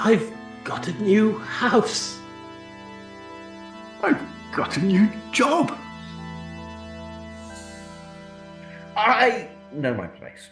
I've got a new house. I've got a new job. I know my place.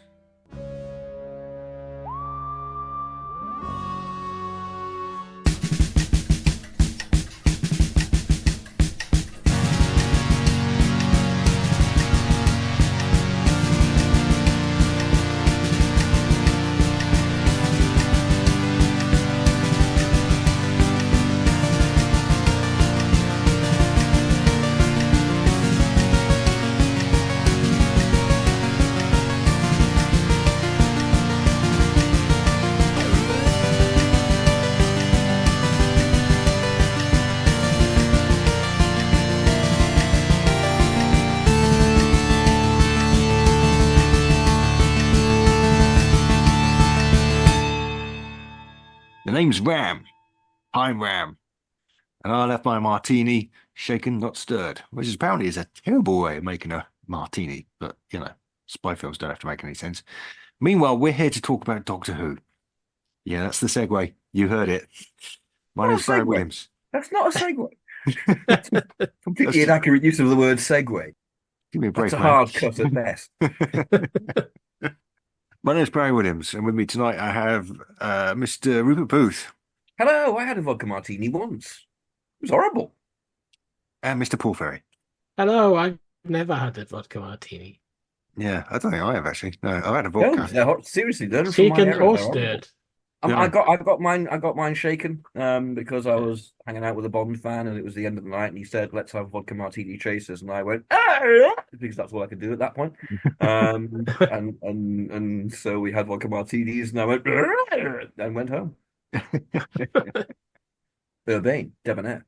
The name's Ram. I'm Ram. And I left my martini shaken, not stirred, which is apparently is a terrible way of making a martini. But, you know, spy films don't have to make any sense. Meanwhile, we're here to talk about Doctor Who. Yeah, that's the segue. You heard it. My name's Barry Williams. That's not a segue. Completely inaccurate use of the word segue. Give me a break, That's a man. hard cut at best. My name's Barry Williams, and with me tonight I have Mr. Rupert Booth. Hello, I had a vodka martini once. It was horrible. And Mr. Paul Ferry. Hello, I've never had a vodka martini. Yeah, I don't think I have actually. No, I've had a vodka. No, they're hot. Seriously, they're from my Shaken era, or they're horrible. stirred? Yeah. I got mine shaken because I was hanging out with a Bond fan and it was the end of the night and he said, "Let's have vodka martini chasers," and I went, "Ah!" because that's all I could do at that point. And so we had vodka martinis and I went, "Ah!" and went home. Urbane, debonair.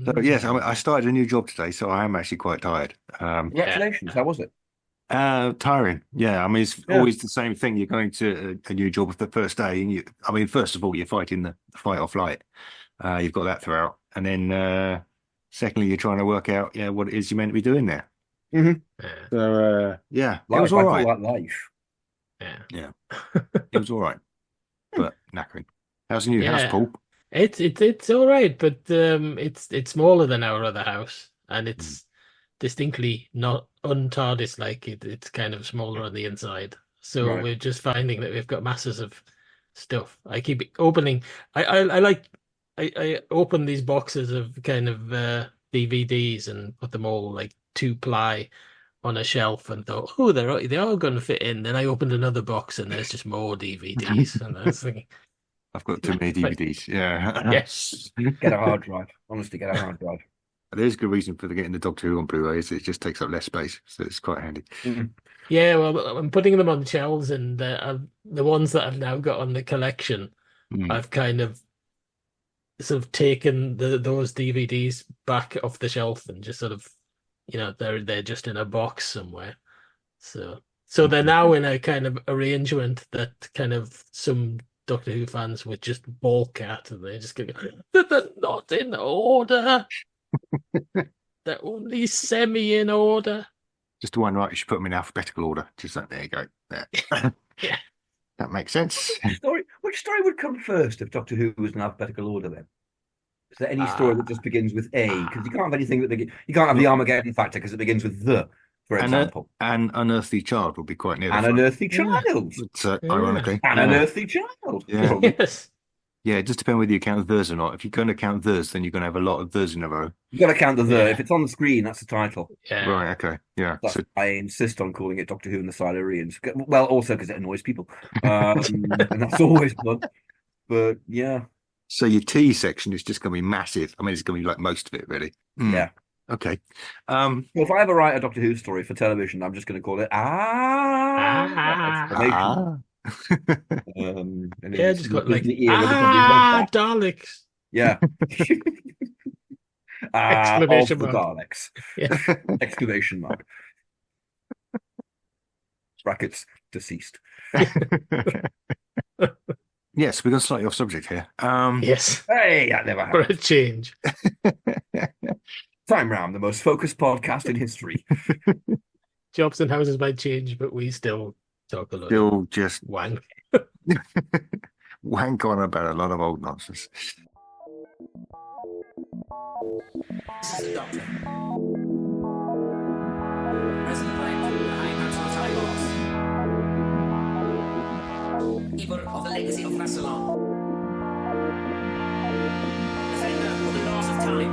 So yes, I started a new job today, so I am actually quite tired. Congratulations! How was it? Tiring. Yeah, I mean it's always the same thing. You're going to a new job the first day, and first of all, you're fighting the fight or flight. You've got that throughout, and then secondly, you're trying to work out what it is you're meant to be doing there. Mm-hmm. So it was I all call right. that life. Yeah, it was all right, but knackering. How's the new house, Paul? It's all right, but it's smaller than our other house, and it's distinctly not un-TARDIS like it's kind of smaller on the inside. So we're just finding that we've got masses of stuff. I keep opening. I open these boxes of kind of DVDs and put them all like 2-ply on a shelf and thought, oh, they are going to fit in. Then I opened another box and there's just more DVDs, and I was thinking, I've got too many DVDs. Yeah. yes. Get a hard drive. Honestly, get a hard drive. There's good reason for getting the Doctor Who on Blu-ray. It just takes up less space, so it's quite handy. Mm-hmm. Yeah, well, I'm putting them on shelves, and the ones that I've now got on the collection, I've kind of sort of taken those DVDs back off the shelf and just sort of, they're just in a box somewhere. So they're now in a kind of arrangement that kind of some Doctor Who fans would just balk at, and they just go, "They're not in order. They're only semi in order." Just the one right, you should put them in alphabetical order. Just like, there you go. There. Yeah. That makes sense. Which story would come first if Doctor Who was in alphabetical order then? Is there any story that just begins with A? Because you can't have anything you can't have the Armageddon Factor because it begins with the, for example. An Unearthly Child would be quite near. An Unearthly Child. Ironically. An Unearthly Child. Yeah. Yes. Yeah, it just depends whether you count theirs or not. If you're going to count theirs, then you're going to have a lot of theirs in a row. You've got to count the the. If it's on the screen, that's the title. Yeah. Right, okay. Yeah. So I insist on calling it Doctor Who and the Silurians. Well, also because it annoys people. And that's always fun. But yeah. So your T section is just going to be massive. I mean, it's going to be like most of it, really. Yeah. Okay. Well, if I ever write a Doctor Who story for television, I'm just going to call it Just got like Daleks. Yeah. Exclamation of the mark. Daleks. Yeah. Exclamation mark. Brackets deceased. Yes, we're going to slightly off subject here. Yes. Hey, that never For happened. a change. Time Round, the most focused podcast in history. Jobs and houses might change, but we still talk a lot. Still just wank. wank on about a lot of old nonsense. This is the Doctor. Present claim from the High Council of Time Lords. Keeper of the legacy of Rassilon. Defender of the laws of time.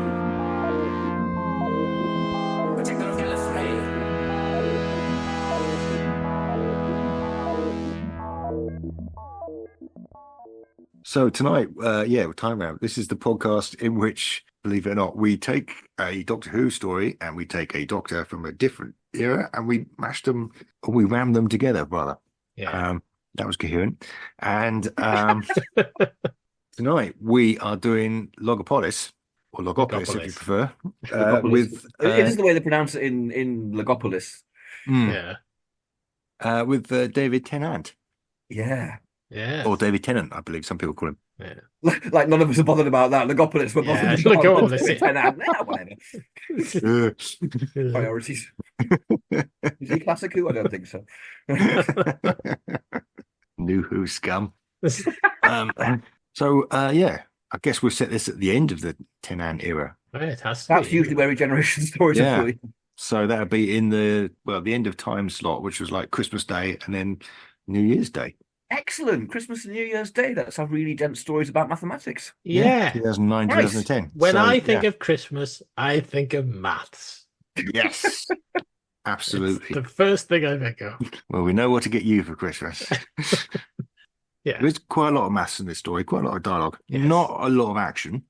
Protector of Gallifrey. So tonight, Time Round. This is the podcast in which, believe it or not, we take a Doctor Who story and we take a Doctor from a different era and we mash them, or we ram them together, rather. Yeah. That was coherent. And tonight we are doing Logopolis, or Logopolis if you prefer. Logopolis. It is the way they pronounce it in Logopolis. Yeah. With David Tennant. Yeah. Yeah. Or David Tennant, I believe some people call him. Yeah. Like none of us are bothered about that. Logopolis were bothered Yeah, about Logopolis. whatever. Priorities. Is he classic Who? I don't think so. New Who scum. I guess we'll set this at the end of the Tennant era. It has to That's be. usually where regeneration stories Yeah. are. So that would be in the end of time slot, which was like Christmas Day and then New Year's Day. Excellent. Christmas and New Year's Day. That's how really dense stories about mathematics. Yeah. 2009, Nice. 2010. When So, I think of Christmas, I think of maths. yes, It's absolutely. the first thing I think of. Well, we know what to get you for Christmas. Yeah. There's quite a lot of maths in this story, quite a lot of dialogue, Yes. not a lot of action.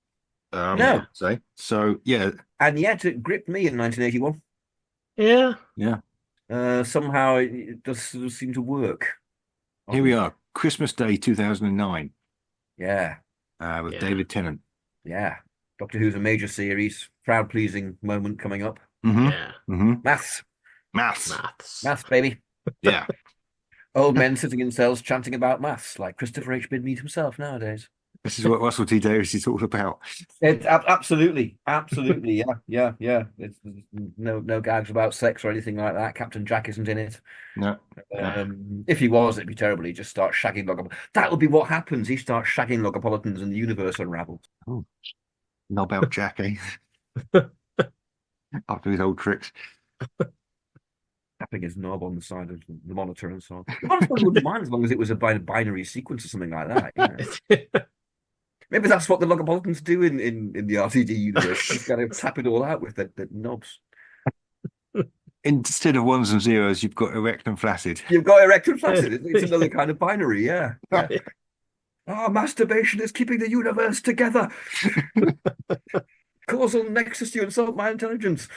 No. I'd say. So, yeah. And yet it gripped me in 1981. Yeah. Somehow it does seem to work. Here we are, Christmas Day 2009, Yeah. with Yeah. David Tennant. Yeah. Doctor Who's a major series. Crowd pleasing moment coming up. Mm-hmm. Yeah. Mm-hmm. Maths. Maths. Maths, baby. Yeah. Old men sitting in cells chanting about maths, like Christopher H. Bidmead himself nowadays. This is what Russell T Davies is all about. Absolutely. Yeah. There's no gags about sex or anything like that. Captain Jack isn't in it. No. If he was, it'd be terrible. He'd just start shagging Logopolis. That would be what happens. He starts shagging Logopolitans and the universe unravels. Oh, knob out Jack, eh? After his old tricks. Tapping his knob on the side of the monitor and so on. The monitor wouldn't mind as long as it was a binary sequence or something like that. You know? Maybe that's what the Logopolitans do in the RTD universe. Just kind of tap it all out with the knobs. Instead of ones and zeros, you've got erect and flaccid. You've got erect and flaccid. It's another kind of binary, yeah. Masturbation is keeping the universe together. Causal nexus to insult my intelligence.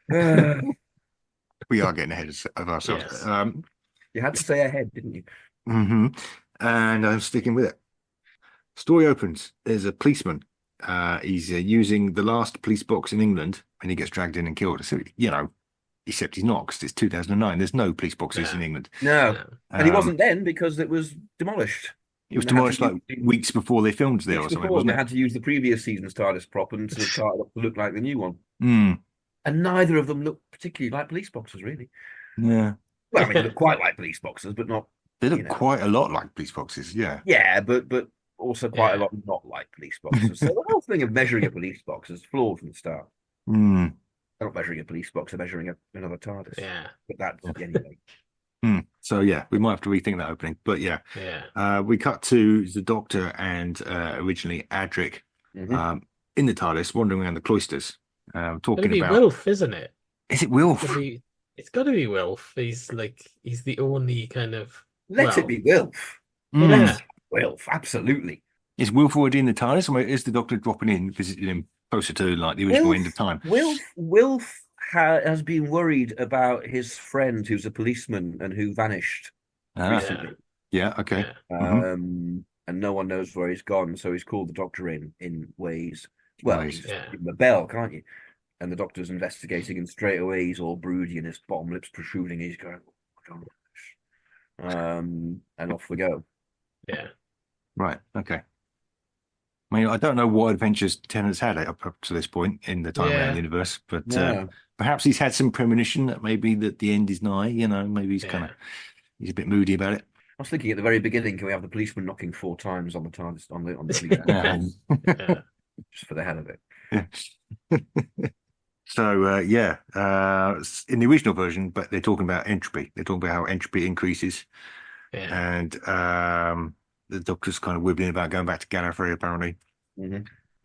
We are getting ahead of ourselves. Yes. You had to say ahead, didn't you? Mm-hmm. And I'm sticking with it. Story opens. There's a policeman. He's using the last police box in England, and he gets dragged in and killed. So, except he's not, because it's 2009. There's no police boxes in England. No. And he wasn't then because it was demolished. It was demolished like weeks before they filmed there or something, wasn't They it? had to use the previous season's TARDIS prop and sort of try it up to look like the new one. Mm. And neither of them look particularly like police boxes, really. Yeah. Well, I mean, they look quite like police boxes, but not. They look quite a lot like police boxes, yeah. Yeah, but also quite a lot not like police boxes. So the whole thing of measuring a police box is flawed from the start. Mm. They're not measuring a police box, they're measuring another TARDIS. Yeah. But that's anyway. So yeah, we might have to rethink that opening. But yeah. We cut to the Doctor and originally Adric in the TARDIS, wandering around the cloisters, talking about Wilf, isn't it? Is it Wilf? It's got to be Wilf. He's the only kind of. Let it be Wilf. Yeah. Wilf, absolutely. Is Wilf already in the TARDIS, or is the Doctor dropping in, visiting him closer to like the original end of time? Wilf has been worried about his friend who's a policeman and who vanished recently. Yeah, okay. Yeah. And no one knows where he's gone, so he's called the Doctor in ways. Well, you just give him a bell, can't you? And the Doctor's investigating, and straight away he's all broody and his bottom lip's protruding. He's going, and off we go. Yeah. Right. Okay. I mean, I don't know what adventures Tennant's had up to this point in the Time Round universe, but perhaps he's had some premonition that maybe that the end is nigh. Maybe he's he's a bit moody about it. was thinking at the very beginning, can we have the policeman knocking 4 times on the TARDIS on the police Yeah. just for the hell of it? So in the original version, but they're talking about entropy. They're talking about how entropy increases, Yeah. and the Doctor's kind of wibbling about going back to Gallifrey apparently.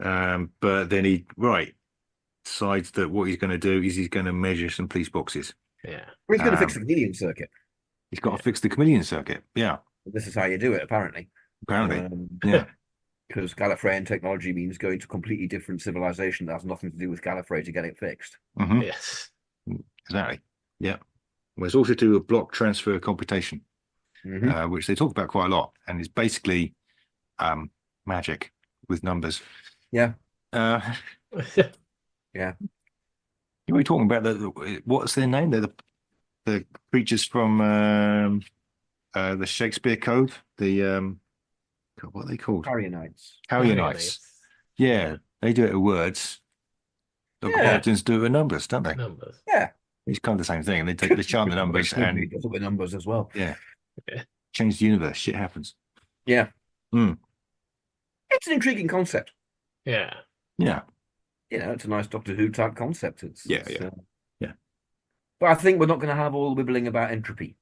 But then he decides that what he's going to do is he's going to measure some police boxes. Yeah. He's going to fix the chameleon circuit. He's got to fix the chameleon circuit. Yeah, This is how you do it, apparently. yeah. Because Gallifreyan technology means going to a completely different civilization that has nothing to do with Gallifrey to get it fixed. Mhm. Yes. Exactly. Yeah. Well, it's also to do with block transfer computation, which they talk about quite a lot, and it's basically magic with numbers. Yeah. Yeah. You were talking about what's their name? They're the creatures from the Shakespeare Code. The God, what are they called? Carrionites. Carrionites. Yeah, they do it with words. Logopolitans do it with numbers, don't they? Numbers. Yeah. It's kind of the same thing. They chant the numbers and He does it with numbers as well. yeah, change the universe. Shit happens. Yeah. Mm. It's an intriguing concept. Yeah. Yeah. It's a nice Doctor Who type concept. Yeah. But I think we're not going to have all the wibbling about entropy.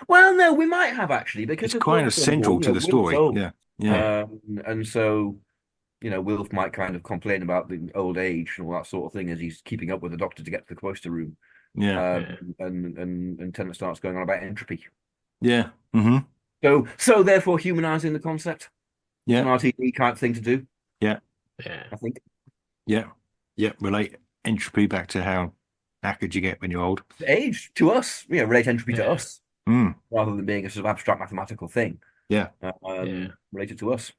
Well, no, we might have actually, because It's kind of central to the story. Yeah. Yeah. And so, Wilf might kind of complain about the old age and all that sort of thing as he's keeping up with the Doctor to get to the cloister room. Yeah. And Tennant starts going on about entropy. Yeah. Mm-hmm. So therefore, humanizing the concept. Yeah. An RTD kind of thing to do. Yeah. I think. Yeah. Yeah. Relate entropy back to how knackered you get when you're old. Age to us, relate entropy to us. Mm. Rather than being a sort of abstract mathematical thing. Yeah. Related to us.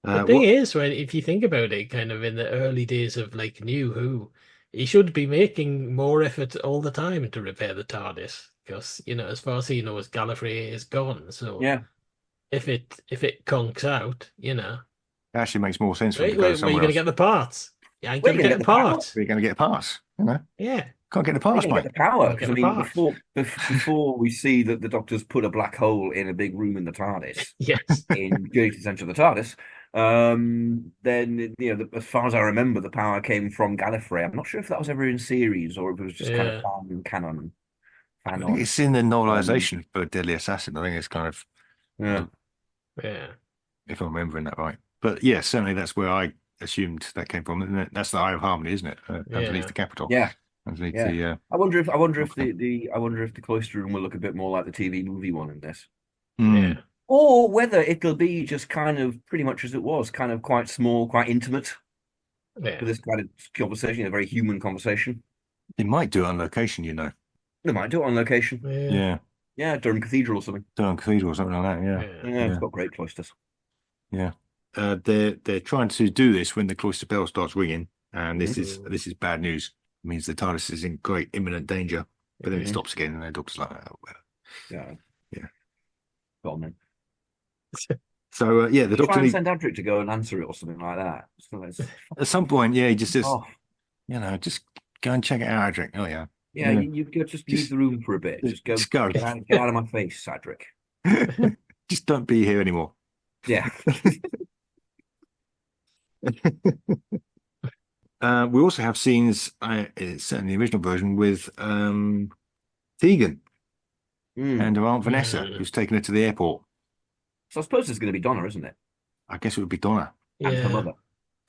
The thing is, if you think about it, kind of in the early days of New Who, he should be making more effort all the time to repair the TARDIS, because as far as he knows, Gallifrey is gone. So if it conks out, it actually makes more sense. Where are you going to get the parts? Yeah, I'm going to get the parts. We're going to get parts. Yeah. Can't get the parts, mate. Get the power. Because before we see that the Doctor's put a black hole in a big room in the TARDIS, yes, in Journey to the Centre of the TARDIS, then as far as I remember, the power came from Gallifrey. I'm not sure if that was ever in series or if it was just kind of canon. I think it's in the novelization for Deadly Assassin. I think it's kind of if I'm remembering that right. But yeah, certainly that's where I assumed that came from. Isn't it? That's the Eye of Harmony, isn't it? Underneath the capital. Yeah. Underneath the, I wonder if the cloister room will look a bit more like the TV movie one in this. Yeah. Or whether it'll be just kind of pretty much as it was, kind of quite small, quite intimate. Yeah. For this kind of conversation, a very human conversation. They might do it on location, They might do it on location. Yeah. Yeah, Durham Cathedral or something. Durham Cathedral or something like that, Yeah, it's got great cloisters. Yeah. They're trying to do this when the cloister bell starts ringing, and this is bad news. It means the TARDIS is in great imminent danger, but then it stops again, and the Doctor's like, oh, well. Yeah. Go on then. So the Doctor try and send Adric to go and answer it or something like that. At some point, he just says, just go and check it out, Adric. Oh yeah. Yeah, you just leave the room for a bit. Just go. Get out of my face, Adric. Just don't be here anymore. Yeah. We also have scenes, certainly the original version, with Tegan and her Aunt Vanessa, who's taken her to the airport. So I suppose it's going to be Donna, isn't it? I guess it would be Donna. And her mother.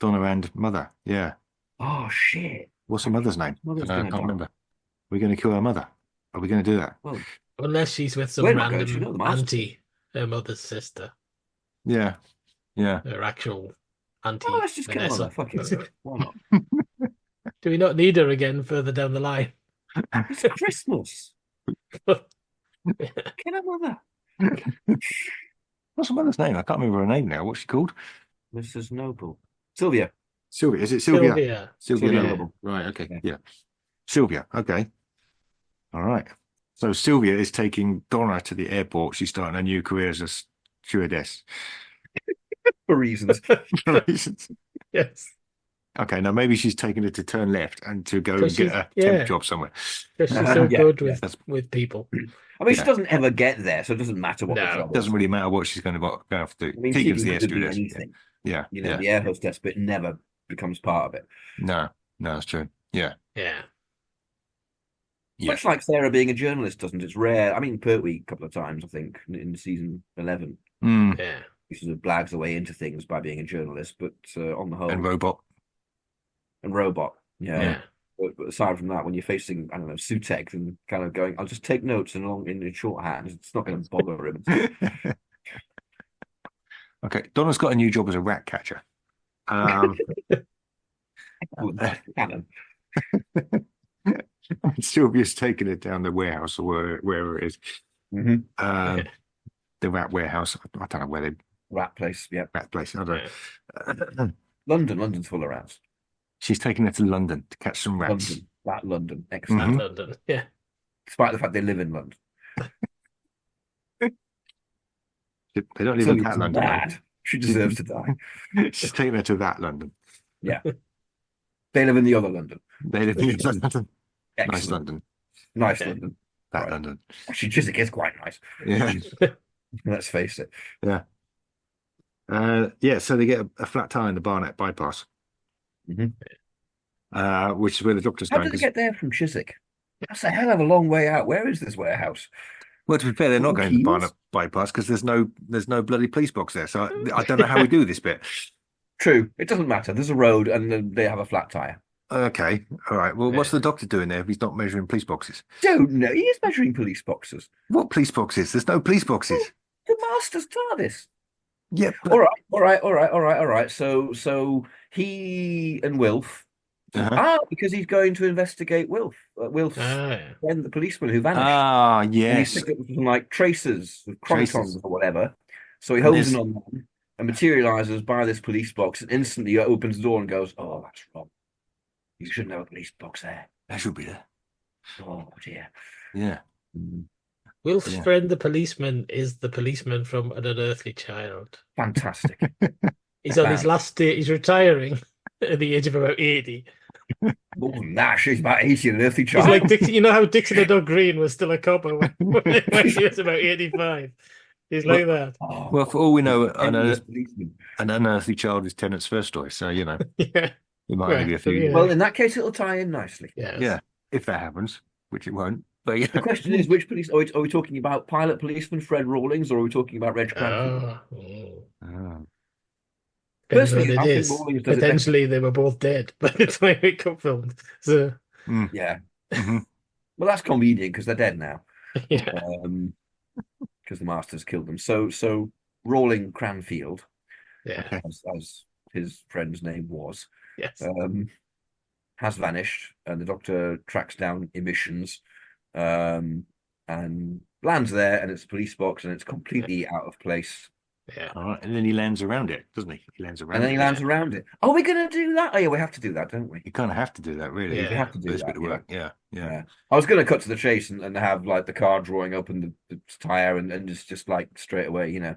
Donna and mother, yeah. Oh, shit. What's her mother's name? I can't remember. We're going to kill her mother. Are we going to do that? Well, unless she's with some random auntie, her mother's sister. Yeah. Her actual auntie. Oh, let's just kill her. Fuck it. Why not? Do we not need her again further down the line? It's Christmas. Kill her mother. What's her mother's name? I can't remember her name now. What's she called? Mrs. Noble. Sylvia. Is it Sylvia? Sylvia Noble. Right, okay. Yeah. Sylvia, okay. All right. So Sylvia is taking Donna to the airport. She's starting a new career as a stewardess. For reasons. Yes. Okay, now maybe she's taking her to turn left and to go and get a temp job somewhere. Because she's so good with people. I mean, she doesn't ever get there, so it doesn't matter what the No. job Doesn't is. really matter what she's going to go off to do. I mean, she Keegan's can the air do stewardess. anything. Yeah. I mean, she Keegan's can the air do stewardess. anything. Yeah. You know, Yeah. the air hostess bit never becomes part of it. No, that's true. Yeah. Yeah. Much like Sarah being a journalist, doesn't it? It's rare. I mean, Pertwee a couple of times, I think, in season 11. Yeah. He sort of blags away into things by being a journalist, but on the whole, And Robot. and Robot, yeah. Yeah. But aside from that, when you're facing, I don't know, Sutek and kind of going, I'll just take notes in shorthand. It's not going to bother him. Okay, Donna's got a new job as a rat catcher. Cannon. Sylvia's taken it down the warehouse or wherever it is. Mm-hmm. The rat warehouse. I don't know where they Rat place, yeah. rat place. I don't know. London's full of rats. She's taking it to London to catch some rats. London, excellent. Mhm. London. Yeah. Despite the fact they live in London. They don't live in that London. Bad. She deserves to die. She's taking her to that London. Yeah. They live in the other London. They live in London. Nice Excellent. London. Nice Yeah. London. That Right. London. Actually, Chiswick is quite nice. Yeah. Let's face it. Yeah, so they get a flat tire in the Barnet bypass, which is where the doctor's How going. did they get there from Chiswick? That's a hell of a long way out. Where is this warehouse? Well, to be fair, they're not going to the Keels? Barnet bypass because there's no bloody police box there. So I don't know how we do this bit. True. It doesn't matter. There's a road and then they have a flat tire. Okay, all right. Well, what's Yeah. the doctor doing there if he's not measuring police boxes? Don't know. He is measuring police boxes. What police boxes? There's no police boxes. The master's TARDIS. Yeah, All right. So he and Wilf. Because he's going to investigate Wilf's Yeah. friend, the policeman who vanished. And yes. he's picked up some like traces of chronotons Traces. or whatever. So he And hones there's- in on them and materializes by this police box and instantly opens the door and goes, "Oh, that's wrong. You shouldn't have a police box there. That should be there. Oh dear." Yeah. Wilf's Yeah. friend, the policeman, is the policeman from An Unearthly Child. Fantastic. He's on his last day. He's retiring at the age of about 80. More than that, she's about 80 and an earthly He's child. like Dixon. You know how Dixon the Dog Green was still a copper when he was about 85? He's like that. Oh, Well, for all we know, endless policeman. an unearthly child is Tennant's first story. So you know, Yeah. it might only be a few Yeah. years. Well, in that case, it'll tie in nicely. Yes. Yeah, if that happens, which it won't. But yeah. The question is, which police are we talking about? Pilot policeman Fred Rawlings, or are we talking about Reg Cranfield? Oh. Depends Personally, what I it think is. Rawlings does it Potentially, they were both dead by the time it got filmed. So, Yeah. Mhm. Well, that's convenient because they're dead now. yeah. Because the Masters killed them. So Rawling Cranfield, Yeah. Okay. as his friend's name was, Yes. has vanished, and the Doctor tracks down emissions, and lands there, and it's a police box, and it's completely out of place. Yeah. All right, and then he lands around it, doesn't he? He lands around And then he it. lands around it. Are we going to do that? Oh yeah, we have to do that, don't we? You kind of have to do that, really. Yeah. We have to do There's a that. bit of work. Yeah. I was going to cut to the chase and have like the car drawing up and the tire and just like straight away, you know.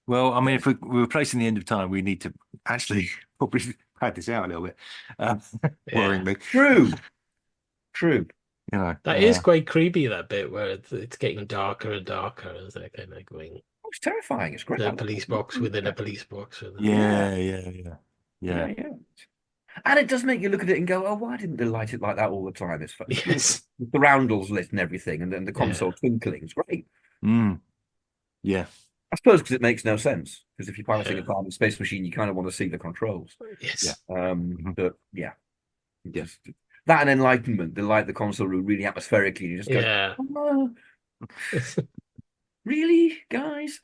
Well, I mean, if we're replacing the end of time, we need to actually probably pad this out a little bit. Worryingly, True. you know, That is quite creepy, that bit where it's getting darker and darker as they're kind of going. Oh, it's terrifying. It's great. The police box within a police box. Yeah. Yeah. And it does make you look at it and go, "Oh, why didn't they light it like that all the time?" It's funny. Yes. The roundels lit and everything, and then the console twinkling. It's great. Yeah. I suppose because it makes no sense. Because if you're piloting a Parliament space machine, you kind of want to see the controls. Yes. But yeah. Just that and Enlightenment, they light the console room really atmospherically. You just go, Yeah. "Oh, really, guys?"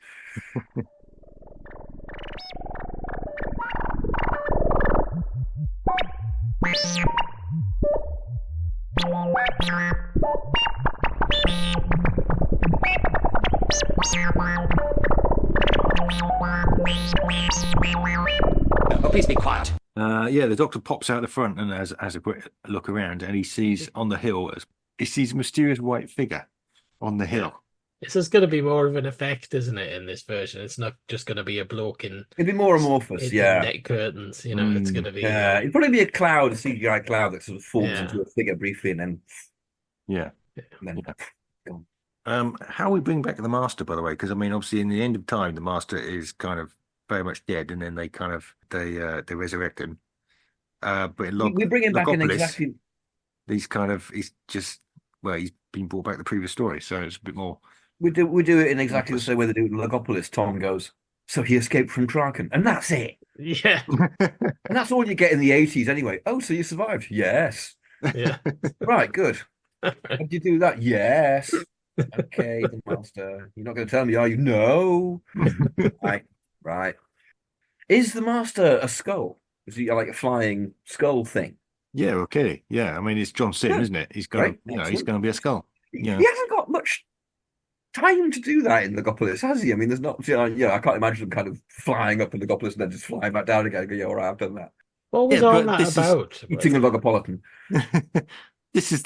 Oh, please be quiet. Yeah, the Doctor pops out the front and has a quick look around, and he sees on the hill, he sees a mysterious white figure on the hill. This is going to be more of an effect, isn't it, in this version? It's not just going to be a bloke in It'd be more amorphous, neck curtains. You know, it's going to be. Yeah, it'd probably be a cloud, a CGI cloud that sort of forms Yeah. into a figure briefly and then Yeah. gone. How we bring back the Master, by the way, because I mean, obviously, in the end of time, the Master is kind of very much dead, and then they resurrect him. But in We bring him back in Logopolis, exactly. he's just he's been brought back the previous story, so it's a bit more. We do it in exactly the same way they do it in Logopolis. Tom goes, so he escaped from Kraken, and that's it. Yeah. And that's all you get in the 80s anyway. Oh, so you survived? Yes. Yeah. Right, good. How did you do that? Yes. Okay, the Master. You're not going to tell me, are you? No. Right. Is the Master a skull? Is he like a flying skull thing? Yeah, okay. Yeah, I mean, it's John Sim, Yeah. isn't it? He's going Right. he's going to be a skull. He Yeah. hasn't got much time to do that in Logopolis, has he? I mean, there's not, I can't imagine him kind of flying up in Logopolis and then just flying back down again and go, yeah, all right, I've done that. What was Yeah, all but that this is- about? Eating a Logopolitan. This is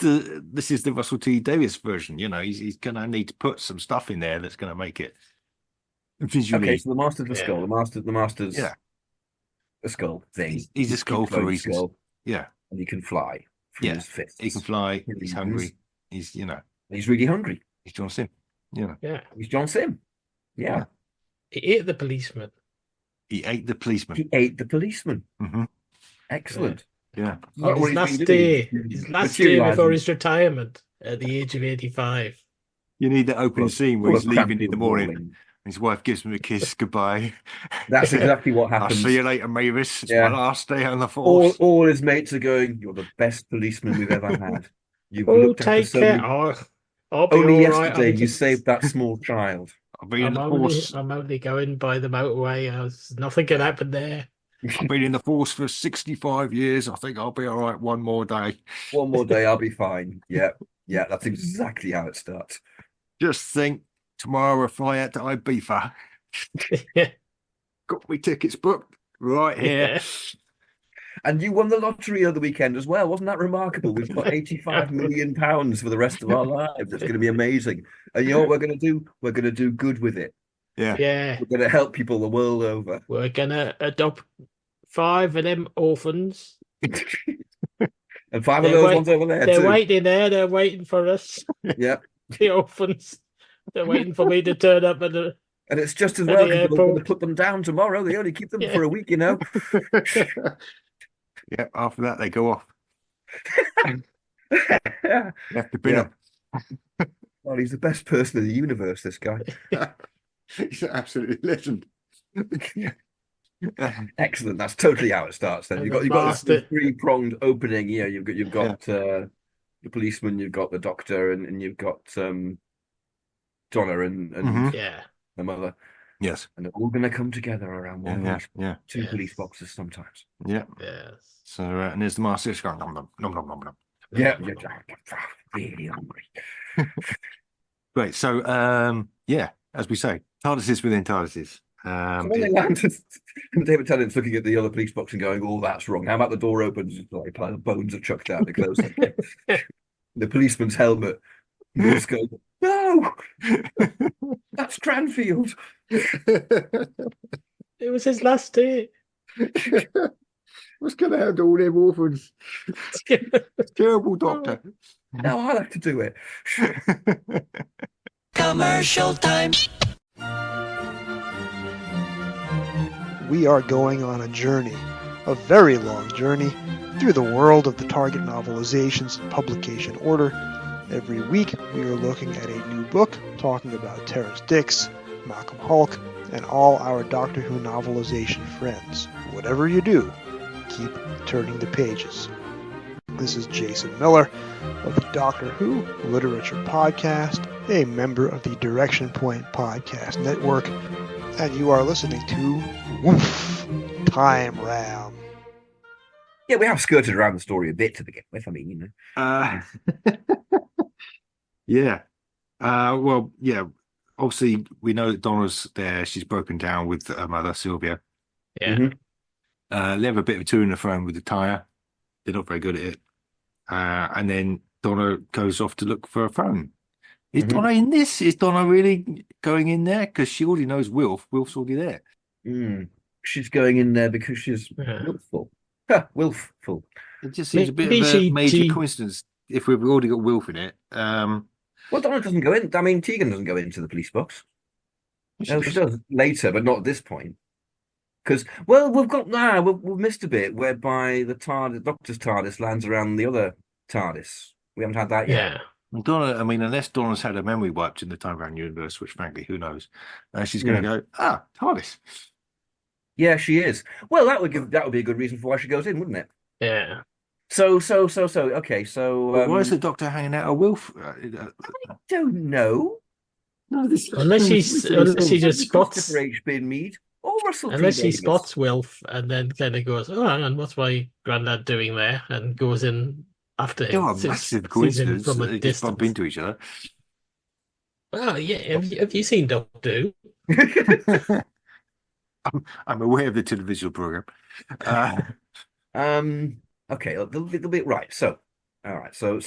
the Russell T Davies version. He's going to need to put some stuff in there that's going to make it visually. Okay, so the Master's the Yeah. skull. The Master's Yeah. a skull thing. He's a skull for reasons. Skull, Yeah, and he can fly from Yeah, his fists. he can fly. He's He's- hungry. He's He's really hungry. he's John Sim. Yeah. He's John Sim. Yeah. He ate the policeman. He ate the policeman. He ate the policeman. Hmm. Excellent. Yeah. What His he's last been day. doing is His last day before materialising. his retirement at the age of 85. You need that opening scene where Full he's of leaving in the Cranfield morning. Rawling. His wife gives him a kiss goodbye. That's exactly what I'll happens. see you later, Mavis. It's Yeah. my last day on the All, force. all his mates are going, you're the best policeman we've ever had. You've Oh, looked after take so care. many. I'll be Only all right. yesterday I'm you just- saved that small child. I've been in I'm the only, force. I'm only going by the motorway. Nothing can happen there. I've been in the force for 65 years. I think I'll be all right one more day. One more day, I'll be fine. Yeah, that's exactly how it starts. Just think, tomorrow I fly out to Ibiza. Yeah. Got me tickets booked right here. Yeah. And you won the lottery over the weekend as well. Wasn't that remarkable? We've got £85 million for the rest of our lives. It's going to be amazing. And you know what we're going to do? We're going to do good with it. Yeah. Yeah. We're going to help people the world over. We're gonna adopt 5 of them orphans. And 5 of They're those wait- ones over there They're too. waiting there. They're waiting for us. Yeah. The orphans. They're waiting for me to turn up at the. And it's just as At well the because we're going to airport. put them down tomorrow. They only keep them Yeah. for a week, you know. Yeah. After that, they go off. Yeah. You have to bin Yeah. Well, he's the best person in the universe, this guy. them. He's an absolute legend. Excellent. That's totally how it starts. Then And you've the got this bastard. 3-pronged opening. Yeah, you've got the policeman, you've got the doctor, and you've got Donna and Mhm. Yeah. the mother, Yes. and they're all going to come together around one Yeah. police, Yeah. 2 Yes. police boxes sometimes. Yeah. Yes. So and there's the master just going nom nom nom nom nom nom. Yeah, really hungry. Great. So yeah, as we say, TARDISes within TARDISes. So when they landed, David Tennant's looking at the other police box and going, "Oh, that's wrong. How about the door opens? Like a pile of bones are chucked out. They close it." The policeman's helmet. And just go, "No, that's Cranfield." It was his last day. What's going to happen to all them orphans? Terrible doctor. Now I'll have to do it. Commercial time. We are going on a journey, a very long journey, through the world of the Target novelizations in publication order. Every week, we are looking at a new book, talking about Terrence Dicks, Malcolm Hulk, and all our Doctor Who novelization friends. Whatever you do, keep turning the pages. This is Jason Miller of the Doctor Who Literature Podcast, a member of the Direction Point Podcast Network, and you are listening to Woof Time Ram. Yeah, we have skirted around the story a bit to begin with. I mean, you know. Yeah. Well, yeah. Obviously, we know that Donna's there. She's broken down with her mother, Sylvia. Yeah. Mhm. They have a bit of a tour in the throne with the tyre. They're not very good at it. And then Donna goes off to look for a phone. Is Mhm. Donna in this? Is Donna really going in there? Because she already knows Wilf. Wilf's already there. She's going in there because she's Yeah. willful. Ha, willful. It just seems a bit Maybe of a she- major she- coincidence if we've already got Wilf in it. Well, Donna doesn't go in. I mean, Tegan doesn't go into the police box. She No, she does. does later, but not at this point. Because, well, we've missed a bit whereby the Doctor's TARDIS lands around the other TARDIS. We haven't had that yet. Yeah. And Donna, I mean, unless Donna's had her memory wiped in the Time Round universe, which frankly, who knows? She's going to go, TARDIS. Yeah, she is. Well, that would be a good reason for why she goes in, wouldn't it? Yeah. So. Okay, so But why is the Doctor hanging out a Wilf? don't know. No, this Unless she just spots, Christopher H. Bin Mead or Russell T. unless she Davies. spots Wilf and then kind of goes, "Oh, hang on, what's my granddad doing there?" and goes in after him. a Sees massive him coincidence from that a they just bump distance. into each other. Oh yeah, have you seen Doctor Who? I'm aware of the television program. Okay, a little bit right. So, all right. So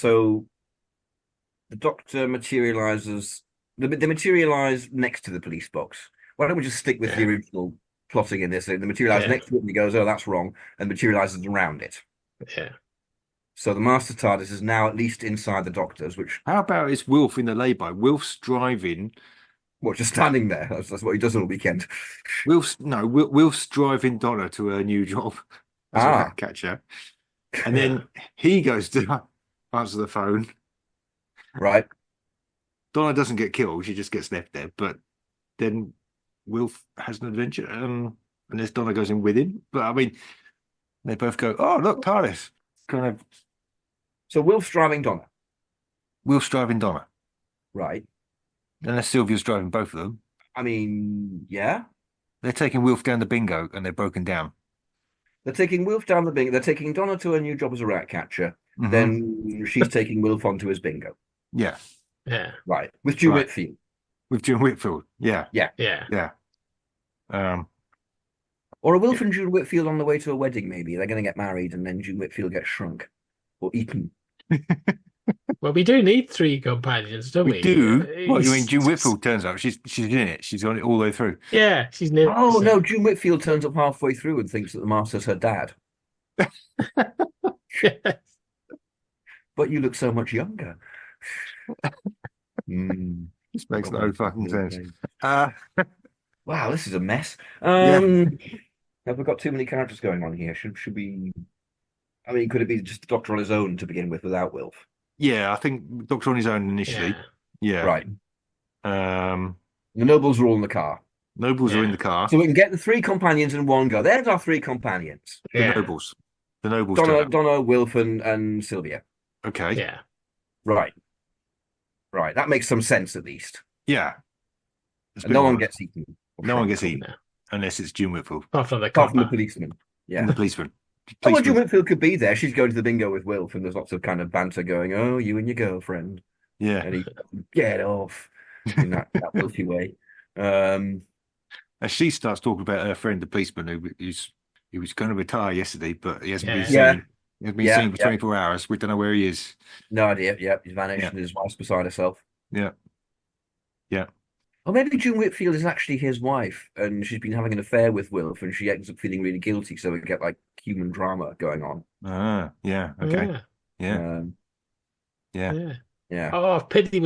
the Doctor materializes. They materialize next to the police box. Why don't we just stick with the original plotting in this? They materialize next to it, and he goes, "Oh, that's wrong," and materializes around it. Yeah. So the Master TARDIS is now at least inside the Doctor's, which How about it's Wilf in the lay-by? Wilf's driving. just standing there. That's what he does on the weekend. Wilf's driving Donna to her new job as a rat catcher. And then he goes to answer the phone. Right. Donna doesn't get killed, she just gets left there. But then Wilf has an adventure, unless Donna goes in with him. But I mean, they both go, "Oh, look, TARDIS." Kind of. So Wilf's driving Donna. Wilf's driving Donna. Right. Unless Sylvia's driving both of them. I mean, yeah. They're taking Wilf down the bingo and they're broken down. They're taking Wilf down the bingo. They're taking Donna to her new job as a rat catcher. Mhm. Then she's taking Wilf onto his bingo. Yeah. Yeah. Right. With June Whitfield. With June Whitfield. Yeah. Yeah. Yeah. Or a Wilf and June Whitfield on the way to a wedding, maybe. They're going to get married and then June Whitfield gets shrunk or eaten. Well, we do need three companions, don't we? We do. What, you mean June Whitfield turns up? She's in it. She's on it all the way through. Yeah, she's never. Oh, no. June Whitfield turns up halfway through and thinks that the Master's her dad. But you look so much younger. This makes no fucking sense. Wow, this is a mess. Yeah. Have we got too many characters going on here? Should we? I mean, could it be just the Doctor on his own to begin with without Wilf? Yeah, I think Doctor on his own initially. Yeah. Right. The The nobles are all in the car. nobles are in the car. So we can get the three companions in one go. There's our three companions. The nobles. The nobles. turn up. Donna, Wilf, and Sylvia. Okay. Yeah. Right. Right. That makes some sense at least. Yeah. And no one gets eaten. No one gets eaten No. unless it's June Whitfield Apart from the Apart from the copper. policeman. Yeah. and the policeman. Oh, well, June Whitfield could be there. She's going to the bingo with Wilf, and there's lots of kind of banter going, "Oh, you and your girlfriend." Yeah. And he get off in that Wilfy way. As she starts talking about her friend, the policeman, who was going to retire yesterday, but he hasn't been seen. Yeah. He hasn't been seen for 24 hours. We don't know where he is. No idea. Yeah, he's vanished, and his wife's beside herself. Yeah. Yeah. Or maybe June Whitfield is actually his wife, and she's been having an affair with Wilf, and she ends up feeling really guilty, so we get like human drama going on. Yeah. Okay. Yeah. Yeah. Yeah. Yeah. Oh, pity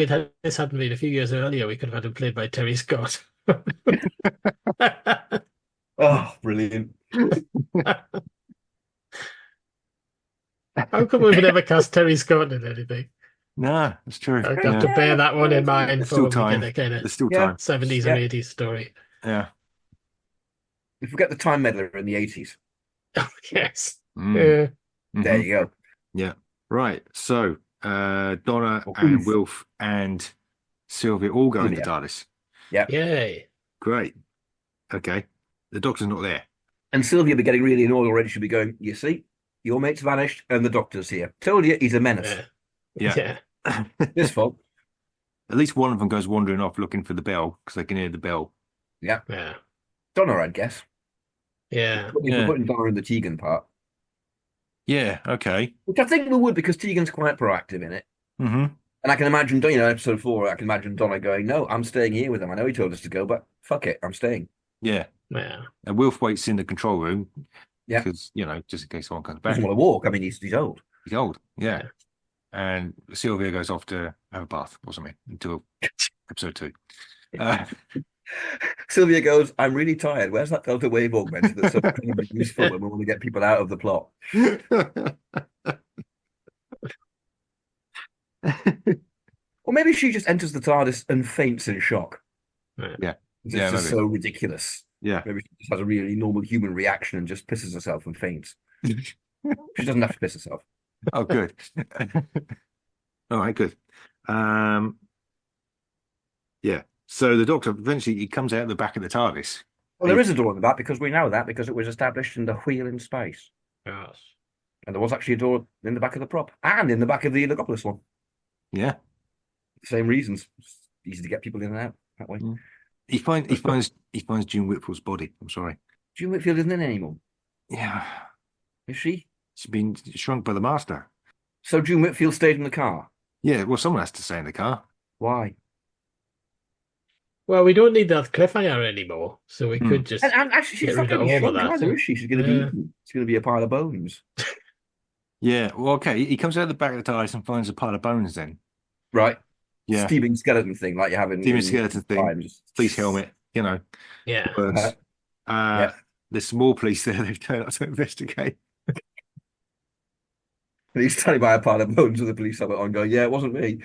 this hadn't been a few years earlier. We could have had him played by Terry Scott. Oh, brilliant. How come we've never cast Terry Scott in anything? No, that's true. I have to bear that one in mind There's for still when we time. get a kind of There's still time. 70s and 80s story. Yeah. We forget the Time Meddler in the 80s. Oh, yes. Mm. There you go. Yeah. Right. So Donna and Wilf and Sylvia all go into TARDIS. Yay. Great. Okay. The Doctor's not there. And Sylvia be getting really annoyed already. She'll be going, "You see, your mate's vanished and the Doctor's here. Told you, he's a menace. Yeah. His fault." At least one of them goes wandering off looking for the bell because they can hear the bell. Yeah. Yeah. Donna, I'd guess. Yeah. We're putting Donna in the Tegan part. Yeah. Okay. Which I think we would because Tegan's quite proactive in it. Mm-hmm. And I can imagine, episode 4, I can imagine Donna going, "No, I'm staying here with him. I know he told us to go, but fuck it, I'm staying." Yeah. Yeah. And Wilf waits in the control room. Yeah. Because, just in case someone comes He back. doesn't want to walk. I mean, he's old. He's old. Yeah. and Sylvia goes off to have a bath or something until episode 2. Sylvia goes, I'm really tired. Where's that delta wave augmenter that's so incredibly useful when we want to get people out of the plot? Or maybe she just enters the TARDIS and faints in shock. Yeah. It's Yeah, just maybe. so ridiculous. Yeah. Maybe she just has a really normal human reaction and just pisses herself and faints. She doesn't have to piss herself. Oh, good. All right, good. Yeah. So the Doctor eventually he comes out the back of the TARDIS. Well, there is a door in the back because we know that because it was established in the wheel in space. Yes. And there was actually a door in the back of the prop and in the back of the Logopolis one. Yeah. Same reasons. It's easy to get people in and out that way. He finds June Whitfield's body. I'm sorry. June Whitfield isn't in anymore. Yeah. Is she? She's been shrunk by the master. So June Whitfield stayed in the car. Yeah, well, someone has to stay in the car. Why? Well, we don't need that cliffhanger anymore, so we could just And actually, she's get not rid going of to be all of shrunk that. either, is she? She's going to be eaten. It's going to be a pile of bones. Yeah, well, okay. He comes out the back of the TARDIS and finds a pile of bones then. Right? Yeah. Steaming skeleton thing like you have in Steaming skeleton thing. times. Police helmet, you know. Yeah. Words. Yeah. There's some more police there they've turned up to investigate. And he's standing by a pile of bones with the police helmet on going, yeah, it wasn't me.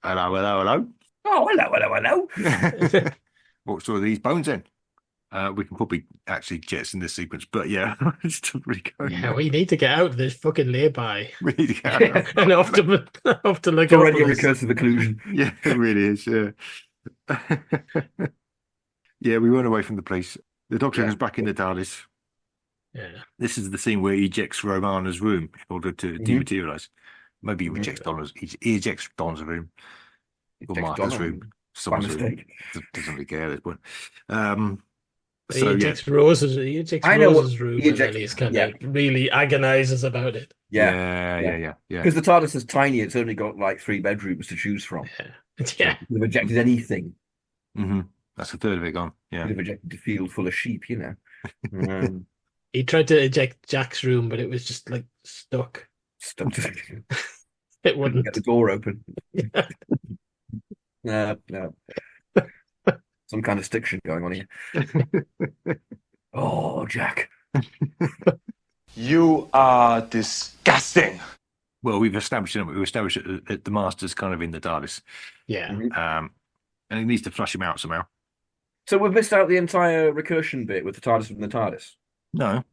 Hello. Oh, hello. What sort of these bones then? We can probably actually jettison this sequence, but yeah, it's still really going. Yeah, we need to get out of this fucking lay-by. We need to get out. And off to look It's already a recursive occlusion. Yeah, it really is. Yeah. Yeah, we run away from the police. The Doctor goes back in the TARDIS. Yeah. This is the scene where he ejects Romana's room in order to dematerialize. Maybe he rejects Donna's. He ejects Donna's room or Martha's room. Someone's room. Doesn't really care at this point. He ejects Rose's room, and then he's kind of really agonizes about it. Yeah. Because the TARDIS is tiny, it's only got like 3 bedrooms to choose from. Yeah. Could have ejected anything. Mm-hmm. That's a third of it gone. Yeah. Could have ejected a field full of sheep, you know. He tried to eject Jack's room, but it was just like stuck. It wouldn't get the door open. No. Some kind of stiction going on here. Oh, Jack. You are disgusting. Well, we've established that the Master's kind of in the TARDIS. Yeah. And he needs to flush him out somehow. So we've missed out the entire recursion bit with the TARDIS and the TARDIS. No.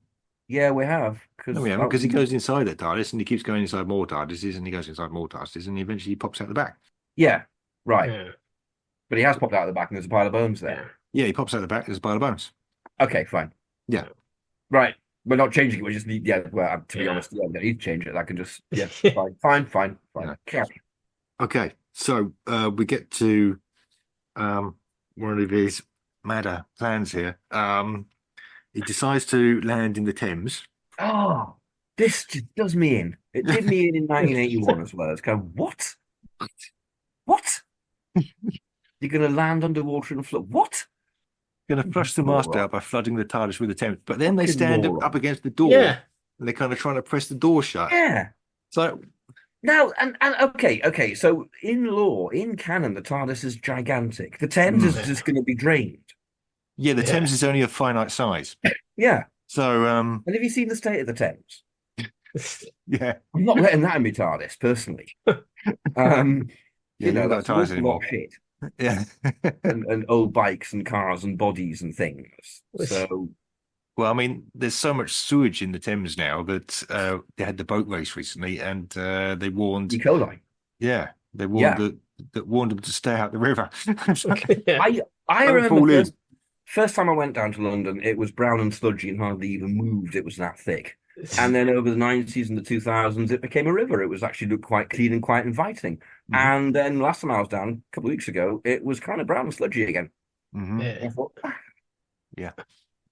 Yeah, we have. No, we haven't, because he goes inside the TARDIS and he keeps going inside more TARDISes and he goes inside more TARDISes and eventually he pops out the back. Yeah, right. Yeah. But he has popped out the back and there's a pile of bones there. Yeah, he pops out the back, there's a pile of bones. Okay, fine. Yeah. Right. We're not changing it. We just need, to be honest, we don't need to change it. I can just, fine. Yeah. Okay, so we get to one of his madder plans here. He decides to land in the Thames. Oh, this just does me in. It did me in 1981 as well. It's kind of, what? You're going to land underwater and float? What? Going to flush the Master out by flooding the TARDIS with the Thames. But then they stand up against the door. Yeah. And they're kind of trying to press the door shut. Yeah. So now, and okay. So in law, in canon, the TARDIS is gigantic. The Thames is just going to be drained. Yeah, the Thames is only of finite size. Yeah. So and have you seen the state of the Thames? Yeah. I'm not letting that in my TARDIS, personally. That's an awful lot of shit. Yeah. and old bikes and cars and bodies and things. So, well, I mean, there's so much sewage in the Thames now that they had the boat race recently, and they warned E. coli. Yeah, they warned warned them to stay out the river. I remember first time I went down to London, it was brown and sludgy and hardly even moved. It was that thick. And then over the 90s and the 2000s, it became a river. It was actually looked quite clean and quite inviting. Mm-hmm. And then last time I was down, a couple of weeks ago, it was kind of brown and sludgy again. Mm-hmm. I thought, yeah.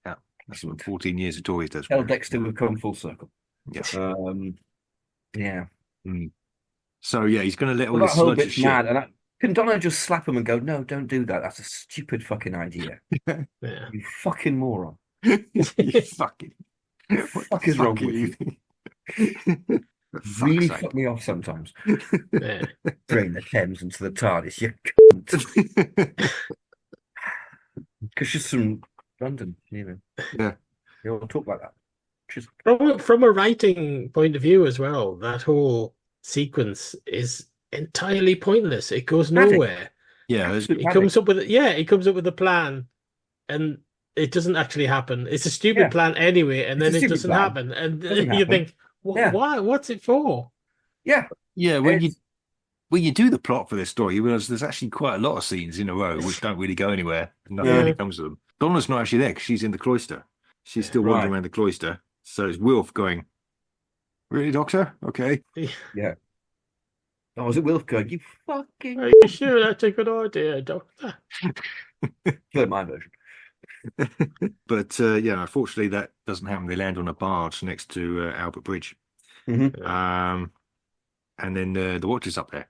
That's what 14 years of toys does. Tell Dexter we've come full circle. Yeah. Yeah. Mm. So, yeah, he's going to let all that this whole sludge bit's shit. mad. And can Donna just slap him and go, no, don't do that. That's a stupid fucking idea. Yeah. You fucking moron. You fucking... What the fuck is wrong with you? For fuck's Really sake. fuck me off sometimes. Yeah. Drain the Thames into the TARDIS, you because she's from London, you know. Yeah. You all talk like that. She's From a writing point of view as well, that whole sequence is entirely pointless. It goes Paddock. nowhere. Yeah, He comes up with a plan, and it doesn't actually happen. It's a stupid Yeah. plan anyway, and It's then a it stupid doesn't plan. happen. And Doesn't you happen. think, Yeah. why? What's it for? yeah. yeah. When It's- you do the plot for this story, you realize there's actually quite a lot of scenes in a row which don't really go anywhere. Nothing Yeah. really comes to them. Donna's not actually there because she's in the cloister. She's still wandering Right. around the cloister. So it's Wilf going, "Really, Doctor? Okay." Oh, was it Wilf going, you fucking Are you sure that's a good idea, Doctor? Heard my version. But yeah, unfortunately, that doesn't happen. They land on a barge next to Albert Bridge. Mhm. And then the Watcher's up there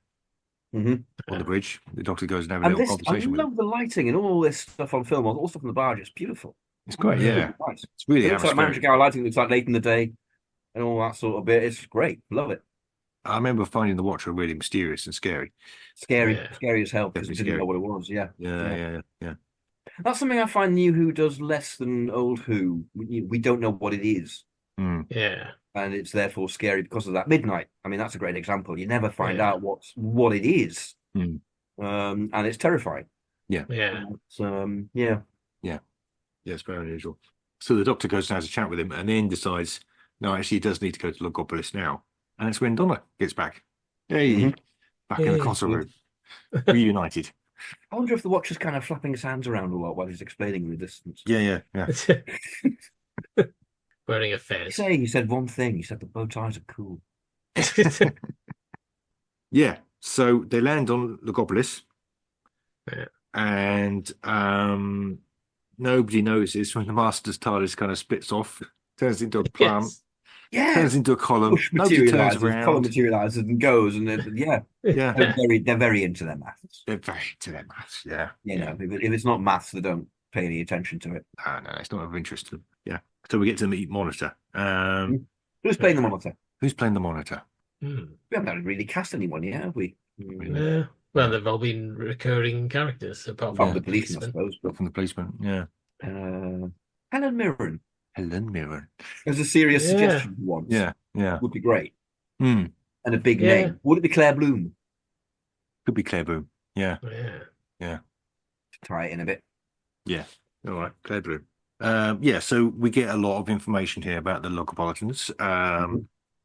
Mhm. on the bridge. The Doctor goes and have a And little this, I conversation with him. love the lighting and all this stuff on film, all the stuff on the barge. It's beautiful. It's great, yeah. Nice. It's really It looks like atmospheric. Manchester lighting. Looks like late in the day, and all that sort of bit. It's great. Love it. I remember finding the Watcher really mysterious and scary. Scary, Yeah. scary as hell because we Definitely didn't know scary. what it was. Yeah. Yeah. That's something I find New Who does less than Old Who. We don't know what it is, Mm. Yeah. and it's therefore scary because of that. Midnight. I mean, that's a great example. You never find Yeah. out what it is, Mm. And it's terrifying. Yeah. Yeah. Yeah, it's very unusual. So the Doctor goes and has a chat with him and then decides, no, actually, he does need to go to Logopolis now. And it's when Donna gets back. Hey, Mhm. back in the Hey. console room. Reunited. I wonder if the Watcher's kind of flapping his hands around a lot while he's explaining the distance. Yeah. Wearing a fez. He said one thing. He said the bow ties are cool. Yeah. So they land on Logopolis. Yeah. And nobody notices when the Master's TARDIS kind of splits off, turns into a plant, Yes. Yeah. turns into a column. Push Nobody turns materializes, column around. materializes and goes, and then, yeah, Yeah. they're very into their maths. They're very to their maths. Yeah. You know, if it's not maths, they don't pay any attention to it. No, it's not of interest to them. Yeah. So we get to meet Monitor. Who's playing the Monitor? Who's playing the Monitor? Hmm. We haven't really cast anyone yet, have we? Yeah. Well, they've all been recurring characters apart From from the policeman, I suppose. Not from the policeman. Yeah. Helen Mirren. Helen Mirren. As a serious Yeah. suggestion for once. Yeah. Would be great. Hmm. And a big Yeah. name. Would it be Claire Bloom? Could be Claire Boom. Yeah. Yeah. To tie it in a bit. Yeah. All right. Claire Boom. Yeah. So we get a lot of information here about the Logopolitans.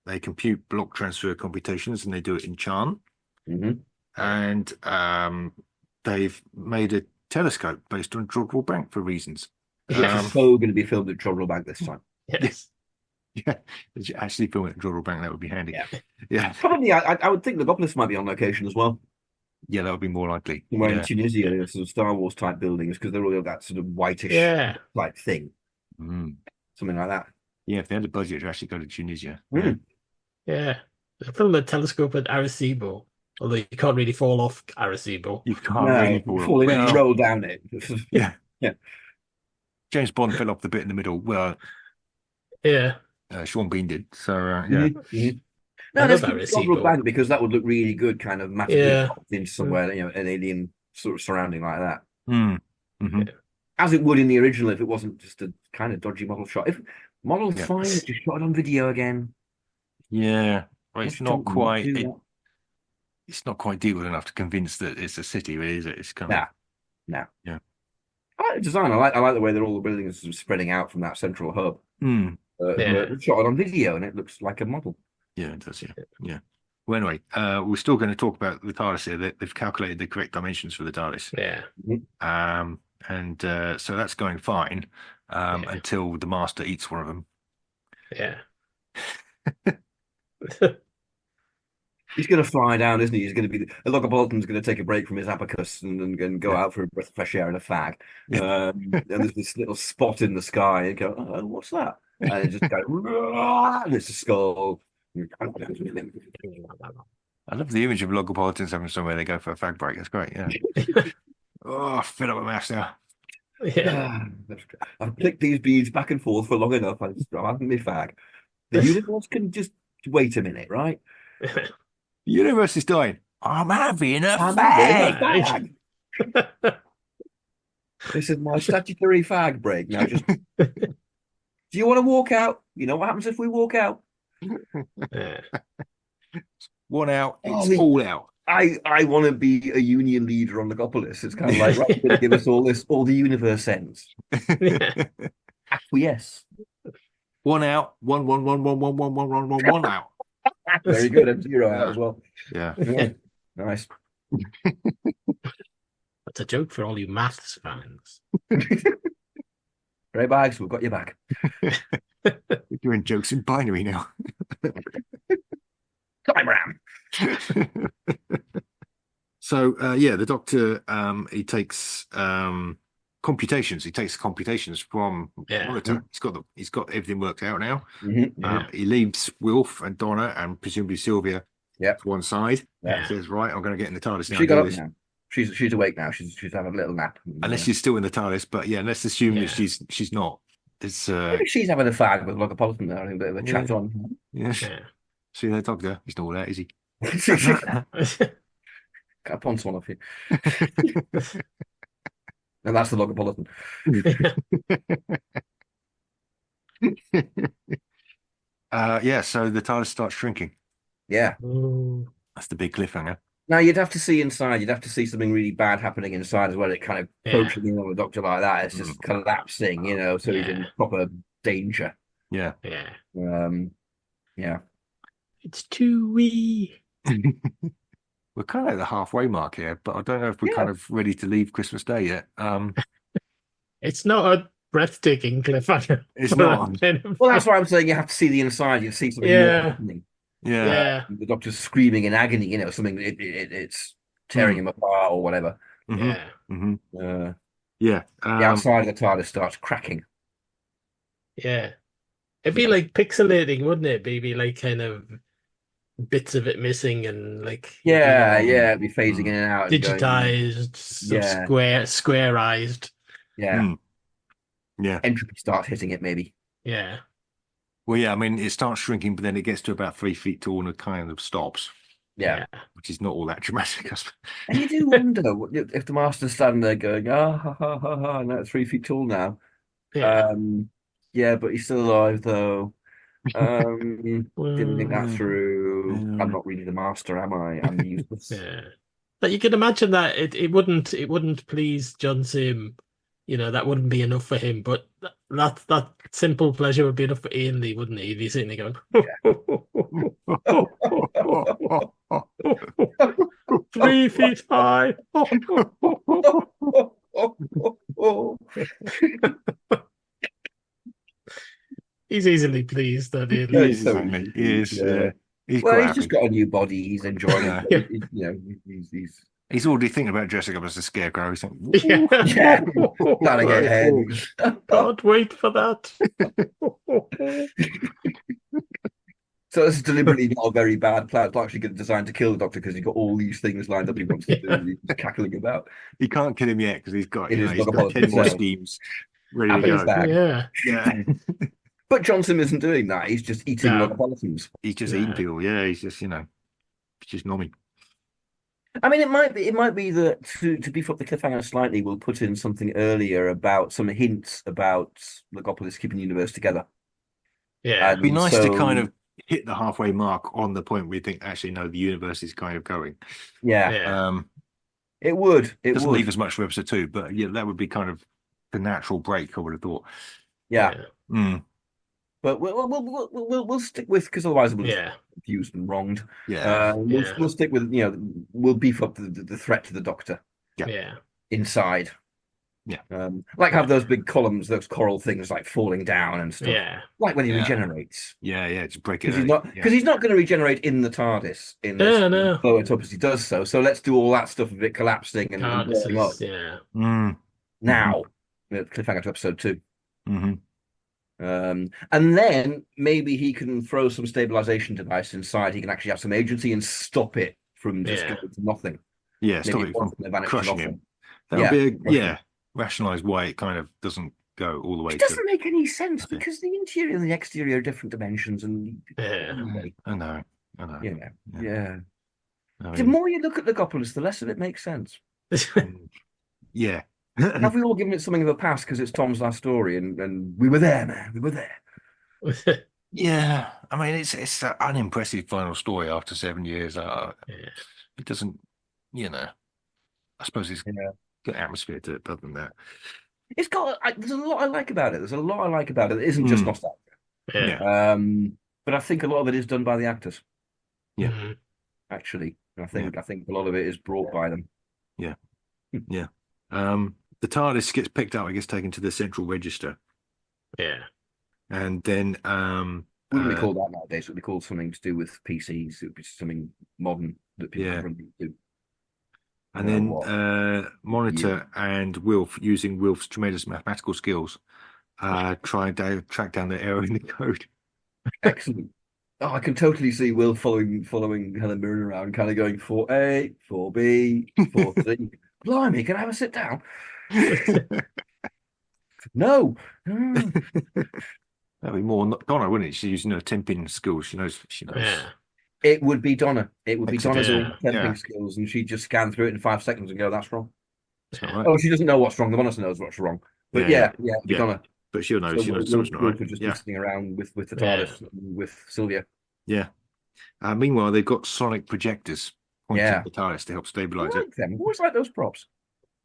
They compute block transfer computations and they do it in Chan. Mm-hmm. And they've made a telescope based on Jodrell Bank for reasons. It's so going to be filmed at Jodrell Bank this time. Yes. Yeah, if you actually film it at Jodrell Bank, that would be handy. Yeah. Probably, I would think Logopolis might be on location as well. Yeah, that would be more likely. Somewhere Yeah. in Tunisia, there's sort of Star Wars type buildings because they're all that sort of whitish Yeah. type thing. Mm. Something like that. Yeah, if they had a budget to actually go to Tunisia. Mm. Yeah. They filmed a telescope at Arecibo, although you can't really fall off Arecibo. You can't No, really fall in and well, roll down it. Yeah. Yeah. James Bond fell off the bit in the middle. Well, Yeah. Sean Bean did. So, yeah. Mhm. No, I let's love keep Arecibo. Jodrell Bank because that would look really good, kind of mapping Yeah. into somewhere, you know, an alien sort of surrounding like that. Mm. hmm As it would in the original if it wasn't just a kind of dodgy model shot. If model's Yeah. fine, just shot it on video again. Yeah. Well, it's Just not don't quite. do that. It's not quite detailed enough to convince that it's a city, really, is it? It's kind of. No. Yeah. I like the design. I like the way that all the buildings are spreading out from that central hub. Mm. Yeah. But shot it on video and it looks like a model. Yeah, it does. Yeah. Well, anyway, we're still going to talk about the TARDIS here. They've calculated the correct dimensions for the TARDIS. Yeah. And so that's going fine until the Master eats one of them. Yeah. He's going to fly down, isn't he? He's going to be. Logopolitan's going to take a break from his abacus and go out for a breath of fresh air and a fag. And there's this little spot in the sky and go, oh, what's that? And it just goes, and it's a skull. I love the image of Logopolitans having somewhere they go for a fag break. That's great. Yeah. Oh, fed up with maths now. Yeah. I've clicked these beads back and forth for long enough. I'm having my fag. The universe can just wait a minute, right? The universe is dying. I'm having a I'm fag. having a fag. This is my statutory fag break. Now, just do you want to walk out? You know what happens if we walk out? Yeah. One out, Oh, it's all out. I want to be a union leader on Logopolis. It's kind of like, right, you're going to give us all the universe ends. Acquiesce. One out, one out. Very good. And zero out as well. Yeah. Yeah. Nice. That's a joke for all you maths fans. Great bags, we've got your back. We're doing jokes in binary now. Time ram. So yeah, the Doctor he takes computations. He takes computations from Monitor. He's got everything worked out now. He leaves Wilf and Donna and presumably Sylvia to one side. Yeah. Says, right, I'm going to get in the TARDIS now. She got up now. She's awake now. She's having a little nap. Unless she's still in the TARDIS, but yeah, let's assume that she's not. It's maybe she's having a fag with Logopolis there, having a bit of a chat on. Yeah. See that Doctor? He's not all that, is he? Can't pawn one off you. And that's the Logopolitan. Yeah, so the TARDIS starts shrinking. Yeah. Ooh. That's the big cliffhanger. Now you'd have to see inside. You'd have to see something really bad happening inside as well. It kind of approaching on the Doctor like that. It's just collapsing, so he's in proper danger. Yeah. Yeah. Yeah. It's too wee. We're kind of at the halfway mark here, but I don't know if we're kind of ready to leave Christmas Day yet. It's not a breathtaking cliffhanger. It's not. Well, that's why I'm saying you have to see the inside. You see something more happening. Yeah. The Doctor's screaming in agony, something it's tearing him apart or whatever. Yeah. The outside of the TARDIS starts cracking. Yeah. It'd be like pixelating, wouldn't it? Maybe like kind of bits of it missing and like it'd be phasing in and out, digitized, squareized. Yeah. Yeah. Entropy starts hitting it, maybe. Yeah. Well, yeah, I mean, it starts shrinking, but then it gets to about 3 feet tall and it kind of stops. Yeah. Which is not all that dramatic. And you do wonder if the Master's standing there going, no, 3 feet tall now. Yeah. But he's still alive, though. Didn't think that through. I'm not really the Master, am I? I'm useless. Yeah. But you can imagine that it wouldn't please John Sim. That wouldn't be enough for him, but that simple pleasure would be enough for Ian Lee, wouldn't he? He'd be sitting there going, 3 feet high. He's easily pleased that Ian Lee. He is. He's just got a new body. He's enjoying it. He's already thinking about dressing up as a scarecrow. He's like, planning ahead. Can't wait for that. So this is deliberately not a very bad plan. It's actually designed to kill the Doctor because he's got all these things lined up he wants to do. He's cackling about. He can't kill him yet because he's got 10 more schemes ready to go. Yeah. But Johnson isn't doing that. He's just eating Logopolitans. He's just eating people. Yeah, he's just just nomming. I mean, it might be that to beef up the cliffhanger slightly, we'll put in something earlier about some hints about Logopolis keeping the universe together. Yeah, it'd be nice to kind of hit the halfway mark on the point where you think, actually, no, the universe is kind of going. Yeah. It would. It doesn't would leave as much for episode 2, but yeah, that would be kind of the natural break. I would have thought. Yeah. But we'll stick with, because otherwise we'll be confused and wronged. We'll stick with, we'll beef up the threat to the Doctor. Inside. Like have those big columns, those coral things like falling down and stuff. Like when he regenerates. Just break it. Because he's not going to regenerate in the TARDIS. Blow it up as he does so. So let's do all that stuff of it collapsing and blowing up. Now, cliffhanger to episode 2. And then maybe he can throw some stabilization device inside. He can actually have some agency and stop it from just going to nothing. Stop it from crushing him. That'll be rationalize why it kind of doesn't go all the way It to. doesn't make any sense Okay. because the interior and the exterior are different dimensions, and Yeah. anyway, I know. you know, Yeah. yeah. I The mean, more you look at Logopolis, the less of it makes sense. yeah. Have we all given it something of a pass because it's Tom's last story, and we were there, man, we were there. Yeah. I mean, it's an unimpressive final story after 7 years. Yeah. It doesn't, you know. I suppose it's Yeah. got atmosphere to it, but other than that. It's got. There's a lot I like about it. There's a lot I like about it. It isn't just nostalgia. Yeah. But I think a lot of it is done by the actors. Yeah. Mhm. Actually, I think a lot of it is brought by them. Yeah. Yeah. The TARDIS gets picked up, I guess, taken to the central register. Yeah. And then Wouldn't be called that nowadays. It would be called something to do with PCs. It would be something modern that people Yeah. can run into. and then Monitor and Wilf, using Wilf's tremendous mathematical skills, try and track down the error in the code. Excellent. Oh, I can totally see Will following Helen Mirren around, kind of going 4A, 4B, 4C. Blimey, can I have a sit down? No. That'd be more Donna, wouldn't it? She's using her temping skills. She knows. Yeah. It would be Donna. It would be Excellent. Donna doing Yeah. temping skills, and she'd just scan through it in 5 seconds and go, "That's wrong." It's Yeah. not right. Oh, she doesn't know what's wrong. The monitor knows what's wrong. But Yeah, it'd be yeah. Donna. But she'll know. So She knows something's not right. Will could just Yeah. be sitting around with the Yeah. TARDIS and with Sylvia. Yeah. Meanwhile, they've got sonic projectors pointing Yeah. at the TARDIS to help I stabilize it. like them. I always like those props.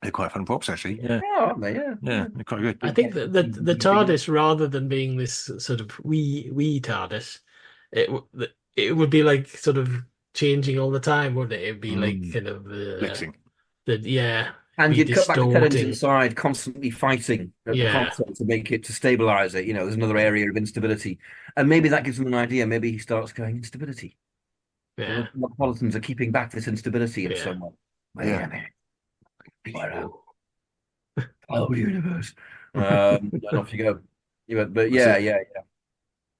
They're quite fun props, actually. Yeah. Yeah, aren't they? Yeah. Yeah, they're quite good. I think that the TARDIS, rather than being this sort of wee TARDIS, it would be like sort of changing all the time, wouldn't it? It'd be like kind of Flexing. And be you'd cut back the Tennants distorting. inside, constantly fighting at the Yeah. console to make it, to stabilize it. You know, there's another area of instability. And maybe that gives them an idea. Maybe he starts going, instability. Yeah. The Metropolitans are keeping back this instability in Yeah. some way. Wait Yeah. a minute. Oh, universe. And off you go. But yeah.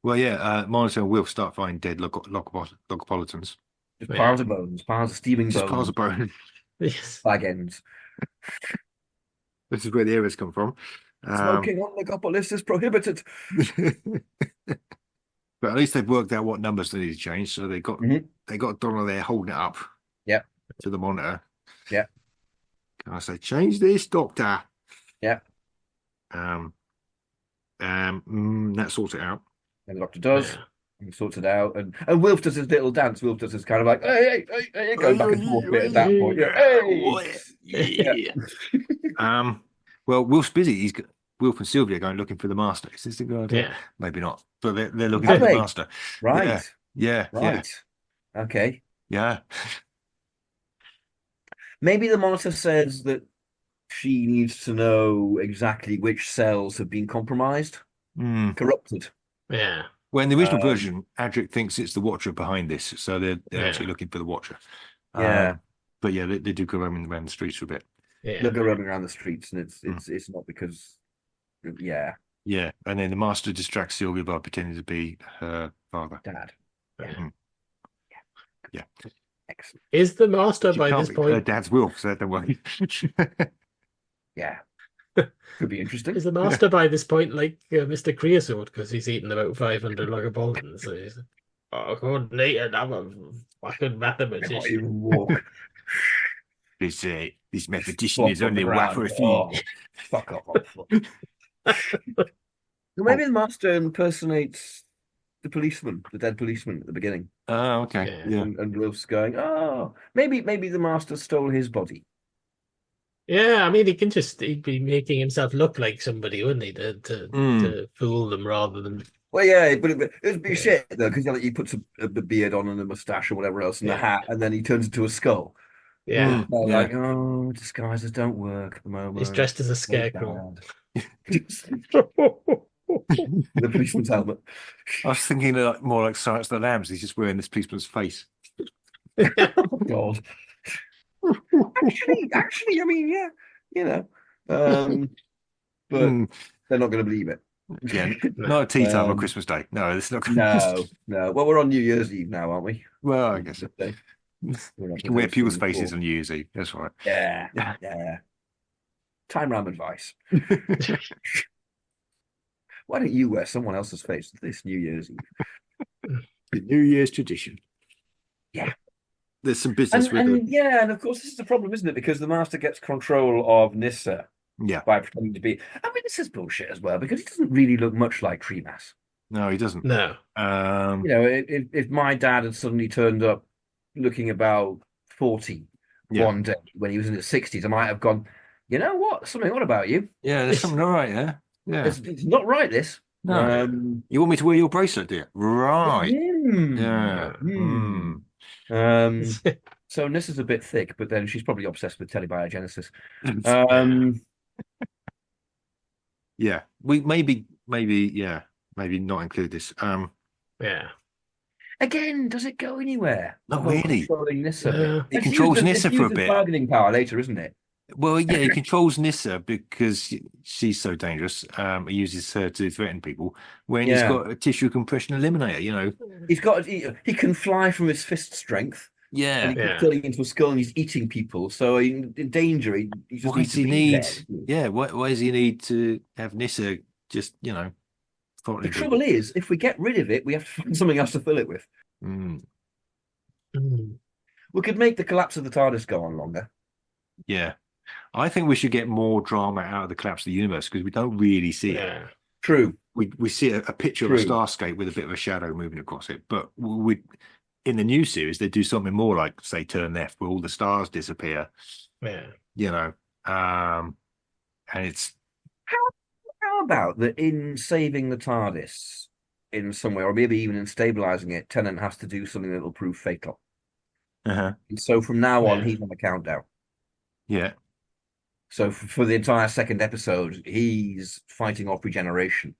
Well, yeah, Monitor and Wilf start finding dead Logopolitans. Just piles of bones, piles of steaming Just bones, piles of bones. Yes. flag ends. This is where the errors come from. Smoking on Logopolis is prohibited. But at least they've worked out what numbers they need to change. So they got Donna there holding it up. Yep. To the monitor. Yep. Can I say, change this, Doctor? Yep. That sorts it out. And the Doctor does. Yeah. And sorts it out. And Wilf does his little dance. Wilf does his kind of like, hey, going back and forth a bit at that point. Hey! Well, Wilf's busy. Wilf and Sylvia are going looking for the master. Is this a good idea? Yeah. Maybe not. But they're looking Have for they? the master. Right. Yeah. Right. Okay. Yeah. Maybe the monitor says that she needs to know exactly which cells have been compromised, corrupted. Yeah. Well, in the original version, Adric thinks it's the Watcher behind this, so they're actually looking for the Watcher. Yeah. But yeah, they do go around the streets for a bit. Yeah. They'll go roaming around the streets, and it's not because, yeah, And then the master distracts Sylvia by pretending to be her father. Dad. Yeah. Excellent. Is the master She by can't this be point? her dad's Wilf, so don't worry. Yeah. Could be interesting. Is the master by this point like Mr. Creosote because he's eaten about 500 Logopolitans? So he's coordinated. I'm a fucking I can't mathematician. even walk. This mathematician is only one for a fee. Oh, fuck off. So maybe the master impersonates the policeman, the dead policeman at the beginning. Oh, okay. Yeah. And Wilf's going, oh, maybe the master stole his body. Yeah, I mean, he'd be making himself look like somebody, wouldn't he, to fool them rather than. Well, yeah, but it would be shit though, because he puts a beard on and a mustache or whatever else and a hat, and then he turns into a skull. Yeah. Like, oh, disguises don't work at the moment. He's dressed as a scarecrow. The policeman's helmet. I was thinking more like Silence of the Lambs. He's just wearing this policeman's face. Oh, God. Actually, I mean, yeah, you know, but they're not going to believe it. Yeah, not a tea time on Christmas Day. No, it's not. No. Well, we're on New Year's Eve now, aren't we? Well, I guess so. You can wear people's faces on New Year's Eve. That's right. Yeah. Time ram advice. Why don't you wear someone else's face this New Year's Eve? The New Year's tradition. Yeah. There's some business with it. Yeah, and of course this is the problem, isn't it? Because the Master gets control of Nyssa Yeah. by pretending to be. I mean, this is bullshit as well because he doesn't really look much like Treemass. No, he doesn't. No. You know, if my dad had suddenly turned up looking about 40 one day when he was in his 60s, I might have gone, you know what? Something odd about you. Yeah, there's something all right there. Yeah. It's not right, this. No. You want me to wear your bracelet, do you? Right. Yeah. So Nyssa's a bit thick, but then she's probably obsessed with telebiogenesis. Yeah. We maybe not include this. Yeah. Again, does it go anywhere? Not really. Controlling Nyssa. Yeah. He controls Nyssa for a It's bit. bargaining power later, isn't it? Well, yeah, he controls Nyssa because she's so dangerous. He uses her to threaten people. When he's got a tissue compression eliminator, you know. He can fly from his fist strength. Yeah. And he keeps turning into a skull and he's eating people. So in danger, he just Why needs does he to be need? there. Yeah. Why does he need to have Nyssa just, you know? The trouble is, if we get rid of it, we have to find something else to fill it with. We could make the collapse of the TARDIS go on longer. Yeah. I think we should get more drama out of the collapse of the universe because we don't really see it. True. We see a picture of a starscape with a bit of a shadow moving across it. But in the new series, they do something more like, say, turn left, where all the stars disappear. Yeah. You know, and it's... How about that in saving the TARDIS in some way, or maybe even in stabilizing it, Tennant has to do something that will prove fatal. Uh-huh. And so from now on, he's on the countdown. Yeah. So for the entire second episode, he's fighting off regeneration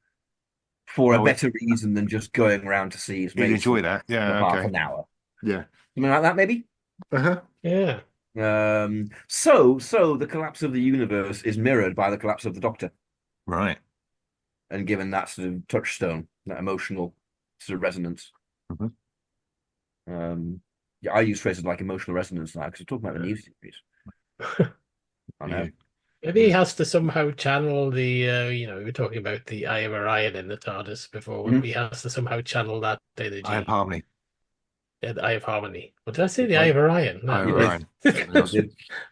for a better reason than just going around to see his mates. You'd enjoy that. Yeah. For half an hour. Yeah. Something like that, maybe? Uh-huh. Yeah. So the collapse of the universe is mirrored by the collapse of the Doctor. Right. And given that sort of touchstone, that emotional sort of resonance. Yeah, I use phrases like emotional resonance now because we're talking about the new series. I know. Maybe he has to somehow channel the, you know, we were talking about the Eye of Orion in the TARDIS before. He has to somehow channel that energy. Eye of Harmony. Yeah, the Eye of Harmony. What did I say? The Eye of Orion. No, Eye of Orion.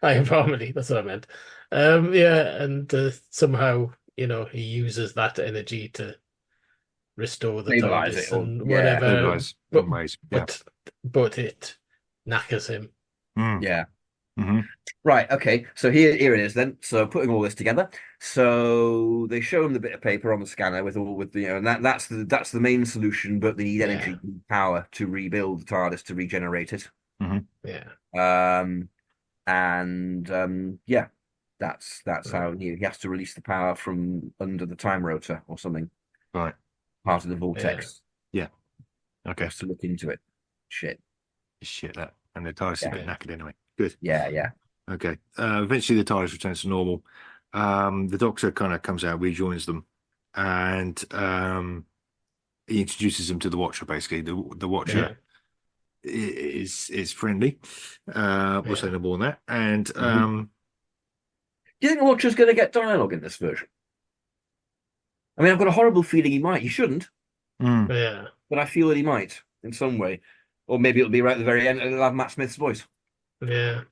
Eye of Harmony. That's what I meant. Yeah, and somehow, you know, he uses that energy to restore the TARDIS and whatever. But it knackers him. Yeah. Right. Okay. So here it is then. So putting all this together. So they show him the bit of paper on the scanner with you know, and that's the main solution. But they need energy and power to rebuild the TARDIS to regenerate it. Yeah. That's how he has to release the power from under the time rotor or something. Right. Part of the vortex. Yeah. Okay. Just to look into it. Shit that. And the TARDIS is a bit knackered anyway. Good. Yeah. Okay. Eventually the TARDIS returns to normal. The Doctor kind of comes out, rejoins them, and he introduces them to the Watcher. Basically, the Watcher is friendly. We'll say no more than that. And do you think the Watcher's going to get dialogue in this version? I mean, I've got a horrible feeling he might. He shouldn't. Yeah. But I feel that he might in some way. Or maybe it'll be right at the very end and it'll have Matt Smith's voice. Yeah.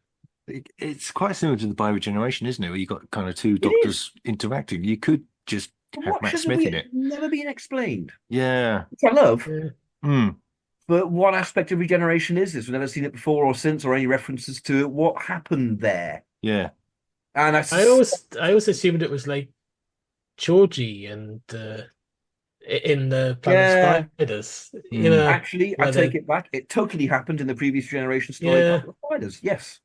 It's quite similar to the bioregeneration, isn't it? Where you got kind of two doctors interacting. You could just have Matt Smith in it. Never been explained. Yeah. Which I love. Yeah. But what aspect of regeneration is this? We've never seen it before or since, or any references to it. What happened there? Yeah. And I always assumed it was like Choji and in the Planet Spiders. You know, actually, I take it back. It totally happened in the previous generation story. Planet Spiders. Yes.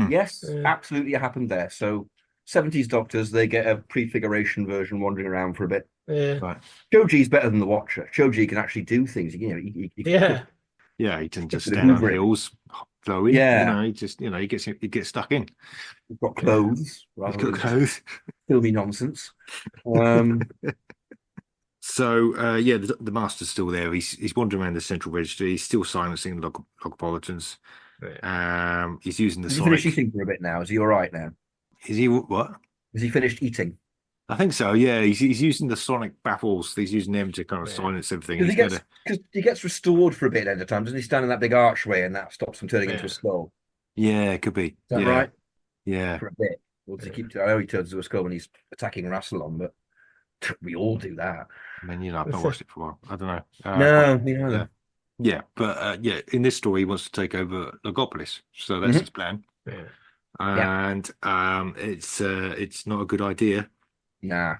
Yes, absolutely it happened there. So 70s Doctors, they get a prefiguration version wandering around for a bit. Yeah. Right. Choji's better than the Watcher. Choji can actually do things. You know, he he can just stand on hills, flowing. Yeah. You know, he gets stuck in. He's got clothes. He's got clothes. Filmy nonsense. So the Master's still there. He's wandering around the central register. He's still silencing the Logopolitans. He's using the Is he finished eating for a bit now? Is he all right now? Is he what? Has he finished eating? I think so. Yeah, he's using the sonic baffles. He's using them to kind of silence everything. Because he gets restored for a bit at a time. Doesn't he stand in that big archway and that stops him turning into a skull? Yeah, it could be. Is that Yeah, right? yeah. For a bit. Or does he keep? I know he turns into a skull when he's attacking Rassilon, but we all do that. I mean, I've not watched it for a while. I don't know. No, me neither. Yeah, but in this story, he wants to take over Logopolis, so that's his plan. Yeah. And it's not a good idea. Nah.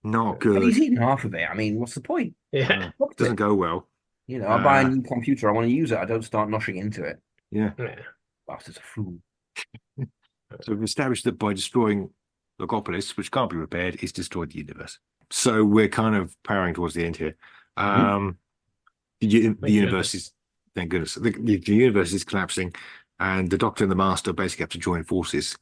Not And good. he's eaten half of it. I mean, what's the point? Yeah. It doesn't go well. You know, I buy a new computer, I want to use it. I don't start noshing into it. Yeah. Bastard's a fool. So we've established that by destroying Logopolis, which can't be repaired, it's destroyed the universe. So we're kind of powering towards the end here. The universe is, thank goodness, the universe is collapsing, and the Doctor and the Master basically have to join forces.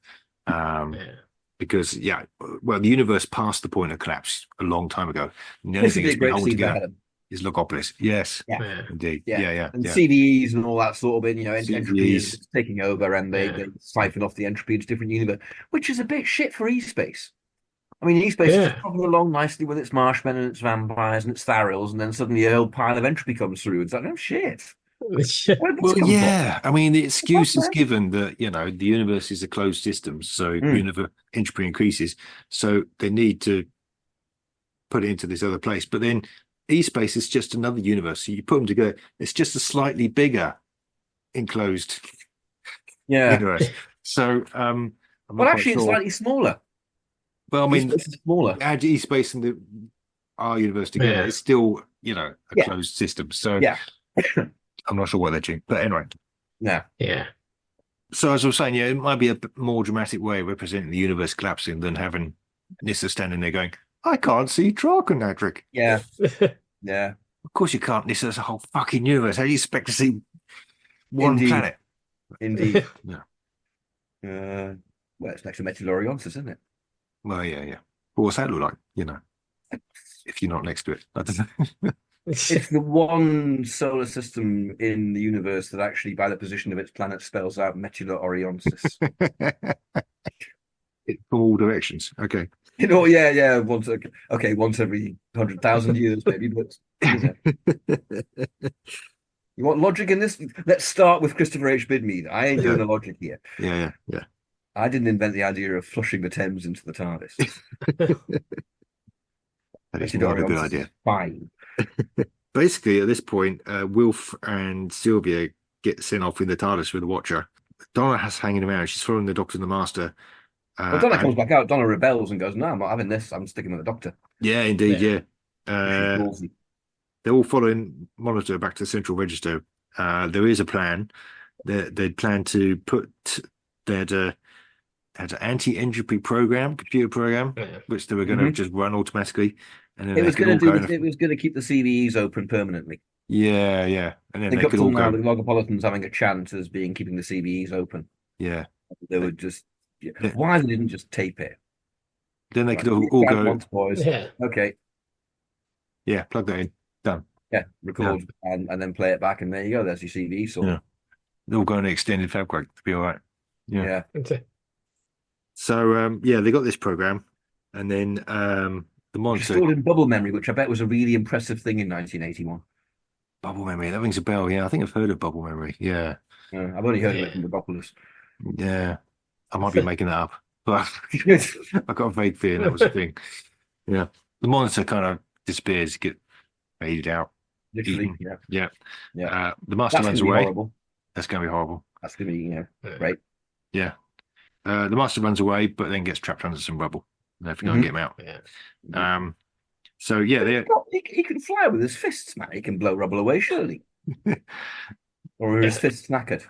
Because, the universe passed the point of collapse a long time ago. And the only thing that's been holding together is Logopolis. Yes, indeed. Yeah. And CVEs and all that sort of thing, entropy CVEs. is taking over and they siphon off the entropy into different universe, which is a bit shit for E-Space. I mean, E-Space is just coming along nicely with its marshmen and its vampires and its Tharils, and then suddenly a whole pile of entropy comes through. It's like, oh, shit. Well, yeah. I mean, the excuse is given that, the universe is a closed system, so entropy increases. So they need to put it into this other place. But then E-Space is just another universe. So you put them together, it's just a slightly bigger enclosed universe. So, actually, it's slightly smaller. Well, I mean, E-Space is smaller. Add E-Space and our universe together, it's still, a closed system. So, I'm not sure what they're doing, but anyway. Yeah. So as I was saying, it might be a bit more dramatic way of representing the universe collapsing than having Nyssa standing there going, I can't see Draconadric. Yeah. Yeah. Of course you can't, Nyssa. There's a whole fucking universe. How do you expect to see one planet? Indeed. Yeah. Well, it's next to Meteoriontis, isn't it? Well, yeah. Well, what's that look like, if you're not next to it? I don't know. It's the one solar system in the universe that actually, by the position of its planet, spells out Meteoriontis. From all directions. Okay. Once every 100,000 years, maybe. But you want logic in this? Let's start with Christopher H. Bidmead. I ain't doing the logic here. Yeah. I didn't invent the idea of flushing the Thames into the TARDIS. That is not a good idea. Fine. Basically, at this point, Wilf and Sylvia get sent off in the TARDIS with the Watcher. Donna has hanging around. She's following the Doctor and the Master. Donna comes back out. Donna rebels and goes, "No, I'm not having this. I'm sticking with the Doctor." Yeah, indeed. Yeah. They're all following Monitor back to the Central Register. There is a plan. They plan to put had an anti-entropy computer program, which they were going to just run automatically. And then it was going to keep the CVEs open permanently. Yeah. And then they could all now the Logopolitans having a chance as being keeping the CVEs open. Yeah. They would just why they didn't just tape it. Then they could all go once, boys. Yeah. Okay. Yeah, plug that in. Done. Yeah, record and then play it back, and there you go. There's your CV. So they're all going to extended fabric to be all right. Yeah. Okay. So they got this program, and then the Monitor stored in bubble memory, which I bet was a really impressive thing in 1981. Bubble memory, that rings a bell. Yeah, I think I've heard of bubble memory. Yeah. I've only heard of it from Logopolis. Yeah, I might be making that up, but I got a vague feeling that was a thing. Yeah, the Monitor kind of disappears, get faded out. Literally, yeah. The Master runs away. Horrible. That's going to be horrible. That's going to be right. Yeah. The Master runs away, but then gets trapped under some rubble. They have to go and get him out. Yeah. So yeah, he can fly with his fists, man. He can blow rubble away, surely. Or are his fists knackered?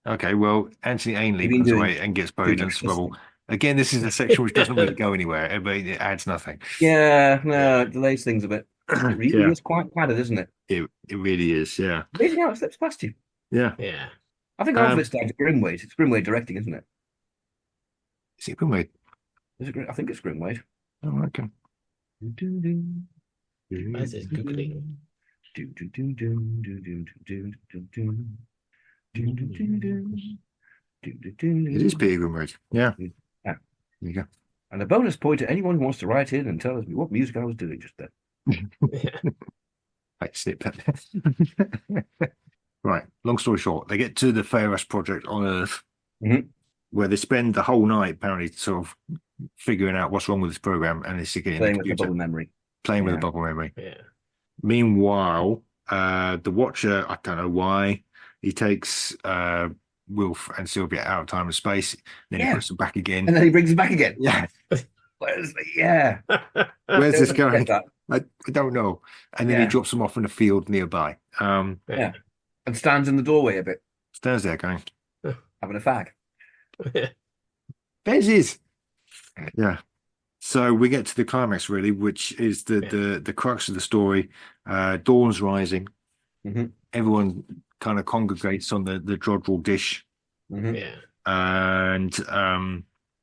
Okay, well, Anthony Ainley runs away and gets buried under some rubble. Again, this is a section which doesn't really go anywhere. It adds nothing. Yeah, no, it delays things a bit. It really is quite padded, isn't it? It really is, yeah. Amazing how it slips past you. Yeah. I think half of it's down to Grimwade. It's Grimwade directing, isn't it? Is it Grimwade? I think it's Grimwade. Oh, okay. As is googling. It is Peter Grimwade. Yeah. There you go. And a bonus point to anyone who wants to write in and tell us what music I was doing just then. Yeah. I snip that. Right. Long story short, they get to the Fairest project on Earth, where they spend the whole night apparently sort of figuring out what's wrong with this program, and they stick it in Playing the with the computer, bubble memory. playing with Yeah. the bubble memory. Yeah. Meanwhile, the Watcher, I don't know why, he takes Wilf and Sylvia out of time and space, then he Yeah. puts them back again. And then he brings him back again. Yeah. Yeah. Where's this going? That. I don't know. And then he drops them off in a field nearby. Yeah. And stands in the doorway a bit, Stands there going, having a fag. There's his. Yeah. So we get to the climax, really, which is the crux of the story. Dawn's rising. Everyone kind of congregates on the Drodrell dish. Yeah. And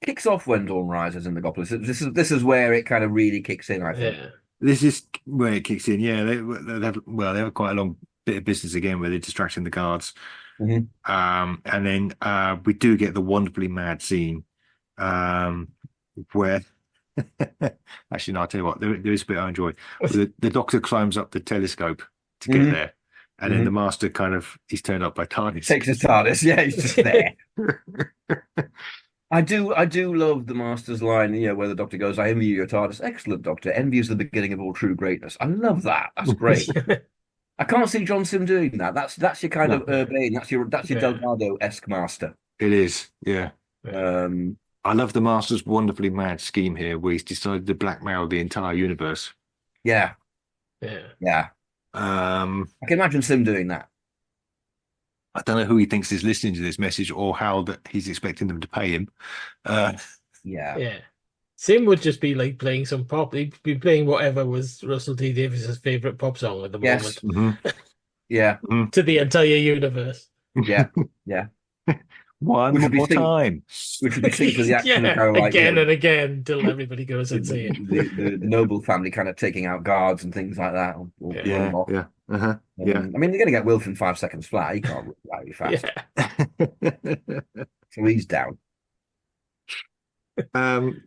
Kicks off when Dawn rises in Logopolis. This is where it kind of really kicks in, I think. Yeah. this is where it kicks in. Yeah, they have quite a long bit of business again where they're distracting the guards. And then we do get the wonderfully mad scene where actually, no, I'll tell you what, there is a bit I enjoy. The Doctor climbs up the telescope to get there, and then the Master he's turned up by TARDIS. Takes his TARDIS, yeah, he's just there. I do love the Master's line, where the Doctor goes, "I envy you, your TARDIS. Excellent, Doctor. Envy is the beginning of all true greatness." I love that. That's great. I can't see John Sim doing that. That's your kind of urbane. That's your Delgado-esque Master. It is, yeah. I love the Master's wonderfully mad scheme here, where he's decided to blackmail the entire universe. Yeah. I I can imagine Sim doing that. I don't know who he thinks is listening to this message or how that he's expecting them to pay him. Yeah. Sim would just be like playing some pop. He'd be playing whatever was Russell T Davies's favorite pop song at the moment. Yeah. To the entire universe. Yeah. One more time. Which would be synced with the action of Caroline again and again till everybody goes insane. The Noble family kind of taking out guards and things like that. Yeah. I mean, they're going to get Wilf in 5 seconds flat. He can't run very fast. So he's down. And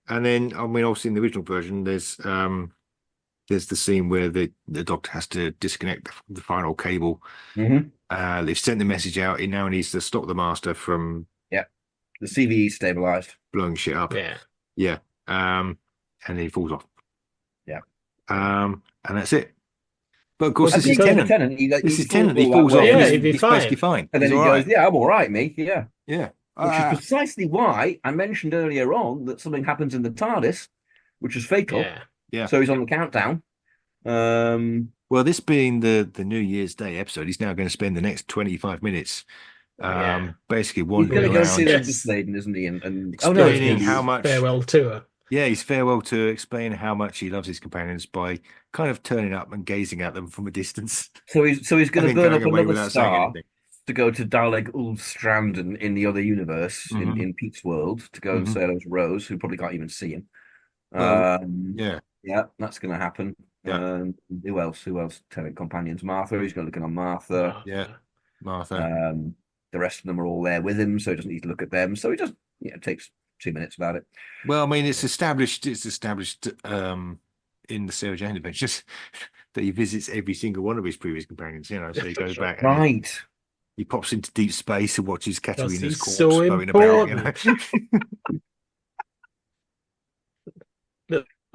then I mean, obviously in the original version, there's the scene where the Doctor has to disconnect the final cable. They've sent the message out. He now needs to stop the Master from the CVE stabilized, blowing shit up. And then he falls off. And that's it. But of course, this is Tennant. This is Tennant. He falls off. Yeah, he's basically fine. And then he goes, "Yeah, I'm all right, mate. Yeah." Yeah. Which is precisely why I mentioned earlier on that something happens in the TARDIS, which is fatal. Yeah. So he's on the countdown. Well, this being the New Year's Day episode, he's now going to spend the next 25 minutes basically wandering around. He's going to go see the Sladen, isn't he? And explaining how much farewell tour. Yeah, he's farewell to explain how much he loves his companions by kind of turning up and gazing at them from a distance. So he's going to burn up another star to go to Daleg Ulstranden in the other universe, in Pete's world, to go and say hello to Rose, who probably can't even see him. Yeah, that's going to happen. Who else? Tennant companions. Martha. He's going to look on Martha. Martha. The rest of them are all there with him, so he doesn't need to look at them. So he just takes 2 minutes about it. Well, I mean, it's established in the Sarah Jane Adventures that he visits every single one of his previous companions. So he goes back. Right. He pops into deep space and watches Katerina's corpse so floating about.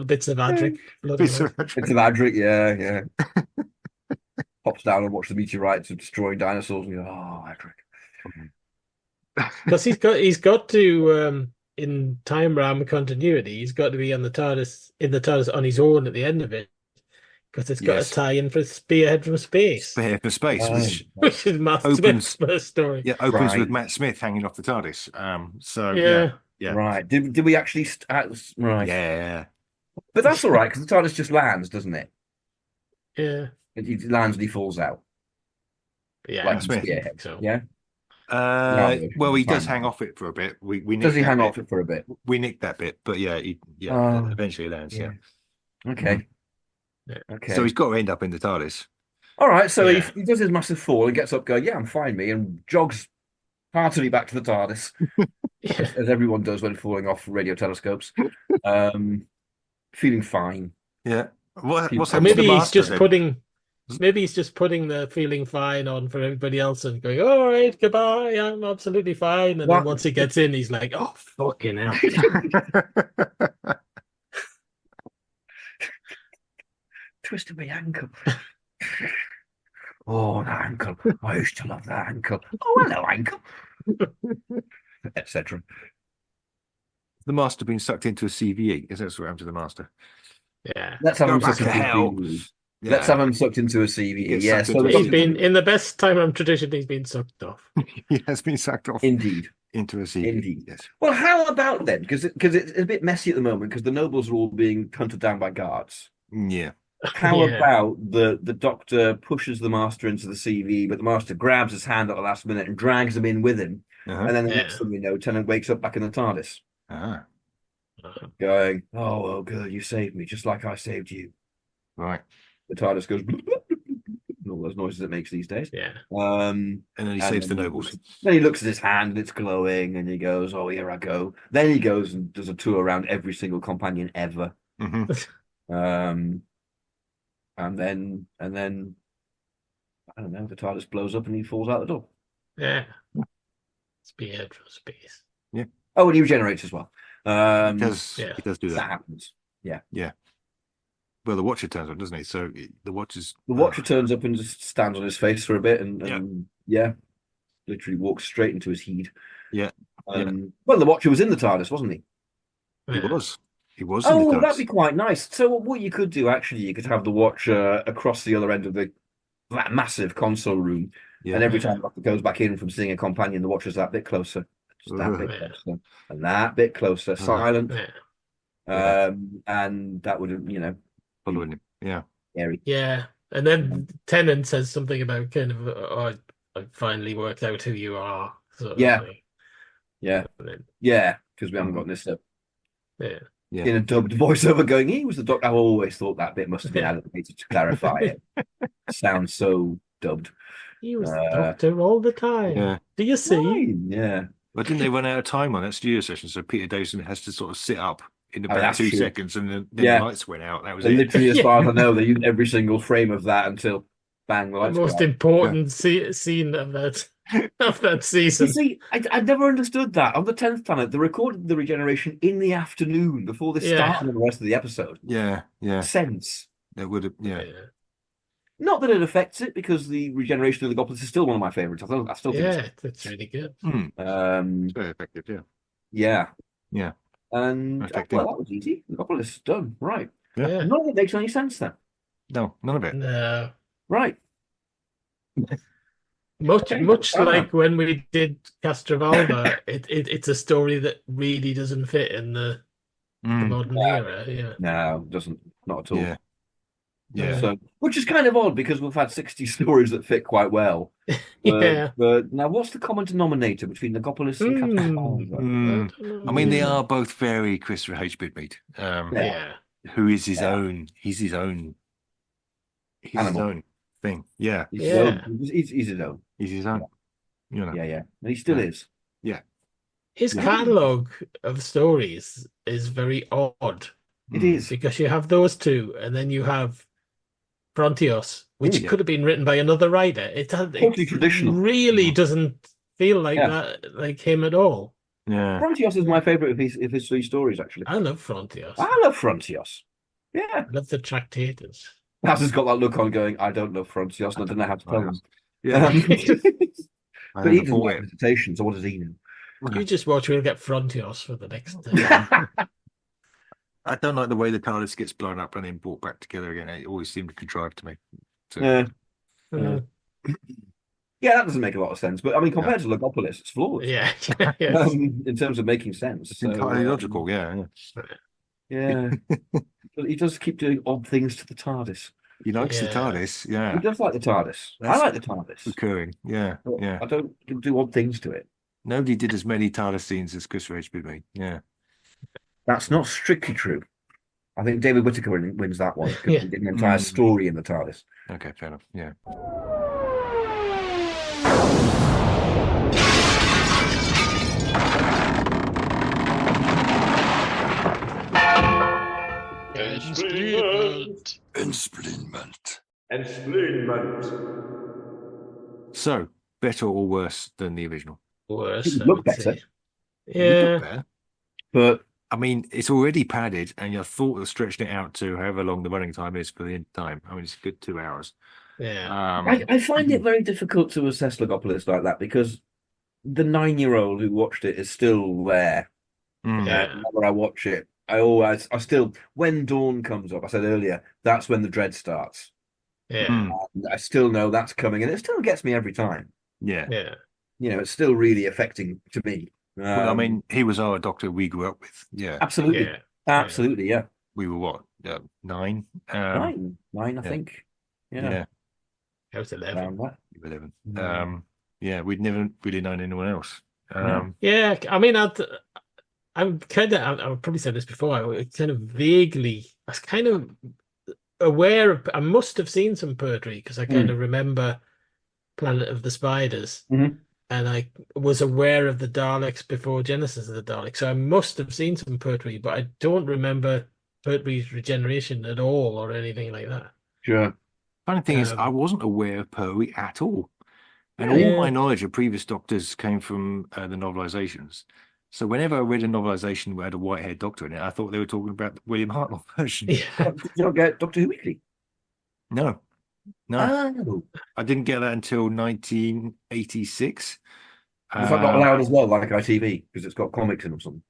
Bits of Adric. Bits of Adric, yeah. Pops down and watches the meteorites of destroying dinosaurs and goes, "Oh, Adric." Because he's got to in time ram continuity, he's got to be on the TARDIS on his own at the end of it. Because it's got a tie-in for Spearhead from Space. Spearhead from Space, which is Matt Smith's first story. Yeah, opens with Matt Smith hanging off the TARDIS. Yeah. Right. Did we actually? Right. Yeah. But that's all right because the TARDIS just lands, doesn't it? Yeah. He lands and he falls out. Yeah. Like Smith. Spearhead. So. Yeah. Well, he does hang off it for a bit. Does he hang off it for a bit? We nicked that bit, but eventually lands. Yeah. Okay. Okay. So he's got to end up in the TARDIS. All right. So he does his massive fall and gets up, going, "Yeah, I'm fine, me," and jogs heartily back to the TARDIS, Yeah. as everyone does when falling off radio telescopes. Feeling fine. Yeah. What's Or happened to the maybe he's master just then? putting the feeling fine on for everybody else and going, all right, goodbye, I'm absolutely fine. And What? then once he gets in, he's like, oh, fucking hell. Twisted my ankle. Oh, that ankle. I used to love that ankle. Oh, hello, ankle. Etc. The master being sucked into a CVE. Is that what happened to the master? Yeah. Let's have Go him back sucked to into a hell. CVE. Yeah. Let's have him sucked into a CVE. Get Yeah, sucked so into a He's CVE. been, in the best time tradition, he's been sucked off. He has been sucked off indeed. into a CVE. Indeed. Yes. Well, how about then? Because it's a bit messy at the moment because the nobles are all being hunted down by guards. Yeah. How Yeah. about the doctor pushes the master into the CV, but the master grabs his hand at the last minute and drags him in with him. Uh-huh. And then the Yeah. next thing you know, Tennant wakes up back in the TARDIS, Ah, going, "Oh, well, girl, you saved me, just like I saved you." right. The TARDIS goes, all those noises it makes these days. Yeah. And then he saves the then nobles. Then he looks at his hand and it's glowing, and he goes, "Oh, here I go." Then he goes and does a tour around every single companion ever. Hmm. And then I don't know, the TARDIS blows up and he falls out the door. Yeah. Spearhead from space. Oh, and he regenerates as well. He yeah. does do That that. happens. Well, the Watcher turns up, doesn't he? So the Watcher's The Watcher turns up and just stands on his face for a bit, and literally walks straight into his heat. Yeah. Well, the Watcher was in the TARDIS, wasn't he? He Yeah. was. He was. in the Oh, TARDIS. that'd be quite nice. So what you could do, actually, you could have the Watcher across the other end of that massive console room, Yeah. and every time the Doctor goes back in from seeing a companion, the Watcher's that bit closer, just that bit Yeah. closer, and that bit closer, silent, Yeah. and that would, Following him. Yeah. scary. Yeah. And then Tennant says something about kind of, oh, I finally worked out who you are. Sort of Yeah. thing. Yeah, And then, yeah, because we haven't gotten this up yeah. Yeah. in a dubbed voiceover going, "He was the Doctor." I always thought that bit must have been animated to clarify it. Sounds so dubbed. He was the Doctor all the time. Yeah. Do you see? Fine, yeah. But didn't they run out of time on that studio session? So Peter Davison has to sort of sit up in about that's 2 true. seconds, and then Yeah. the lights went out. That was And it. literally, as far as I know, they used every single frame of that until bang, the The lights go most out. important scene of that You season. see, I never understood that. On the 10th planet, they recorded the regeneration in the afternoon before they Yeah. started on the rest of the episode. Yeah. Yeah. Sense. It would have. Yeah. Yeah. Not that it affects it, because the regeneration of the Logopolis is still one of my favorites. I still think Yeah, that's really good. it's Very effective. Yeah. yeah. Yeah. And Effective. well, that was easy. Logopolis done. Right. Yeah. Yeah. None of it makes any sense then. No, none of it. No. Right. Much Okay, like when we did Castrovalva, it's a story that really doesn't fit in the modern era. Yeah. No, it doesn't. Not at all. Yeah. Yeah. So, which is kind of odd because we've had 60 stories that fit quite well. Yeah. But now, what's the common denominator between Logopolis and Castrovalva? I mean, they are both very Christopher H. Bidmead. Yeah. Who is his own? He's his own. He's his Animal. own thing. Yeah. He's Yeah. He's his own. He's his own. You know. Yeah, yeah. And he still Yeah. is. His Yeah. catalogue of stories is very odd It is. because you have those two, and then you have Frontios, which Yeah. could have been written by another writer. Totally traditional. Really doesn't feel like Yeah. that, like him at all. Yeah. Frontios is my favourite of his 3 stories, actually. I love Frontios. I love Frontios. Yeah. I love the Tractators. Baz has got that look on going, I don't love Frontios, and I don't know how to tell him. Yeah. But he doesn't like meditation, so what does he know? You just watch, we'll get Frontios for the next I don't like the way the TARDIS gets blown up and then brought back together again. It always seemed contrived to me. So, Yeah. Uh, Yeah, that doesn't make a lot of sense. But I mean, compared to Logopolis, it's flawed. yeah. Yeah. In terms of making sense. it's entirely logical. Yeah. Yeah. But he does keep doing odd things to the TARDIS. He likes the Yeah. TARDIS. He Yeah. does like the TARDIS. I That's- like the TARDIS. Recurring. Yeah. But Yeah. I don't do odd things to it. Nobody did as many TARDIS scenes as Christopher H. Bidmead. Yeah. That's not strictly true. I think David Whittaker wins that one because Yeah. he did an entire story in the TARDIS. Okay. Fair enough. Yeah. Explainment. Explainment. Explainment. So, better or worse than the original? Worse, It would I look would better. say. It would look Yeah, better. But I mean, it's already padded, and you thought of stretching it out to however long the running time is for the end time. I mean, it's a good 2 hours. yeah, I find it very difficult to assess Logopolis like that because the 9-year-old who watched it is still there. yeah. Whenever I watch it, I still, when dawn comes up, I said earlier, that's when the dread starts. Yeah, Mm. I still know that's coming, and it still gets me every time. Yeah. yeah, It's still really affecting to me. Well, I mean, he was our doctor we grew up with. Yeah. absolutely, yeah. absolutely, yeah. We were what? 9? Nine, I yeah. think. Yeah. I was 11. Around that. 11. Mm. Yeah, we'd never really known anyone else. Yeah, I mean, I'm kind of, I've probably said this before. I kind of vaguely, I was kind of aware of, I must have seen some poetry because I kind of remember Planet of the Spiders, Mhm. and I was aware of the Daleks before Genesis of the Daleks. So I must have seen some poetry, but I don't remember poetry's regeneration at all or anything like that. Sure. Funny thing is, I wasn't aware of poetry at all. And Yeah. all my knowledge of previous doctors came from the novelizations. So whenever I read a novelization that had a white-haired doctor in it, I thought they were talking about the William Hartnell version. Yeah. Did you not get Doctor Who Weekly? No, Oh. I didn't get that until 1986. Was that not allowed as well, like ITV, because it's got comics in or something?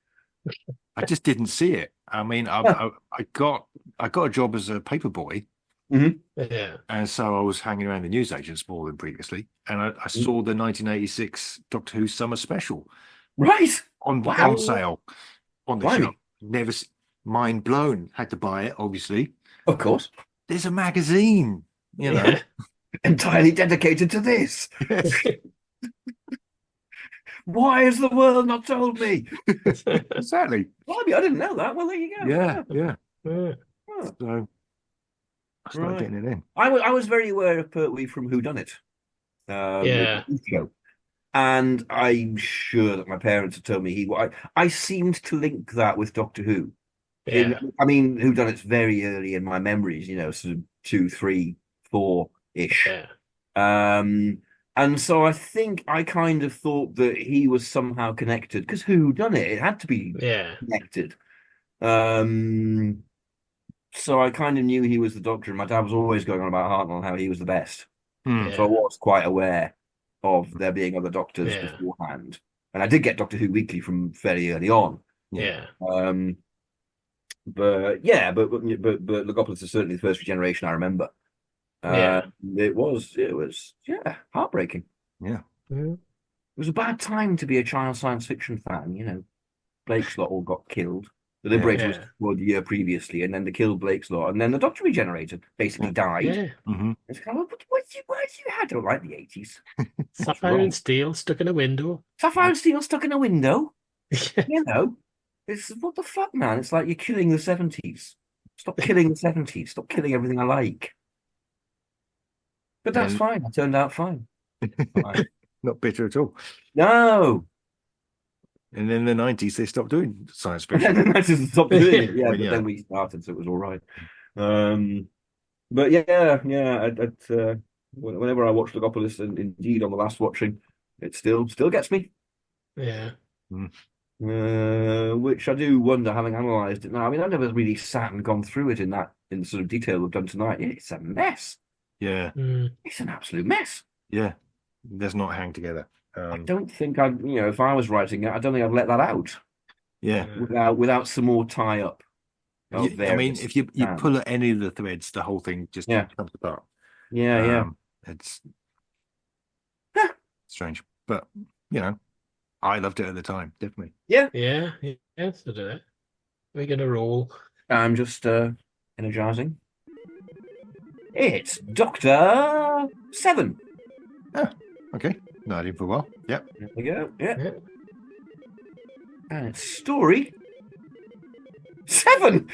I just didn't see it. I mean, I got a job as a paper boy, Yeah. and so I was hanging around the newsagents more than previously, and I saw the 1986 Doctor Who summer special Right. on sale on the Blimey. shop. Never, mind blown. Had to buy it, obviously. Of course. There's a magazine, you know. Yeah. Entirely dedicated to this. Yes, Why has the world not told me? exactly. Blimey, I didn't know that. Well, there you go. Yeah. Yeah. Oh. So I started Right. getting it in. I was very aware of Pertwee from Who Done It. Yeah. Show. And I'm sure that my parents had told me I seemed to link that with Doctor Who. Yeah. I mean, Who Done It's very early in my memories, sort of 2, 3, 4-ish. Yeah. And so I think I kind of thought that he was somehow connected because Who Done It? It had to be Yeah. connected. So I kind of knew he was the Doctor, and my dad was always going on about Hartnell and how he was the best. Hmm. So I was quite aware of there being other Doctors Yeah. beforehand. And I did get Doctor Who Weekly from fairly early on. Yeah. But Logopolis is certainly the first regeneration I remember. Yeah. It was heartbreaking. Yeah. Mm. It was a bad time to be a child science fiction fan, Blake's lot all got killed. The Liberator was Yeah. destroyed the year previously, and then they killed Blake's lot, and then the Doctor regenerated, basically died. Yeah. Mm-hmm. It's kind of, what you had? I don't like the 80s. Sapphire and steel stuck in a window. Sapphire and steel stuck in a window. It's what the fuck, man? It's like you're killing the 70s. Stop killing the 70s. Stop killing everything I like. But that's fine. I turned out fine. Not bitter at all. No. And then in the 90s, they stopped doing science And fiction. then I just stopped doing it. Yeah, Well, but yeah. then we started, so it was all right. But yeah. Whenever I watch Logopolis, and indeed on the last watching, it still gets me. Yeah. Which I do wonder, having analysed it now. I mean, I've never really sat and gone through it in the sort of detail we've done tonight. It's a mess. Yeah. Mm. It's an absolute mess. Yeah. Does not hang together. I don't think if I was writing it, I don't think I'd let that out Yeah. without some more tie up. I mean, if you pull at any of the threads, the whole thing just comes apart. Yeah. It's strange, but I loved it at the time, definitely. Yeah. So do that. We're gonna roll. I'm just energizing. It's Doctor 7. Okay, not had him for a while. Yep. There we go. Yeah. Yeah. And it's story 7.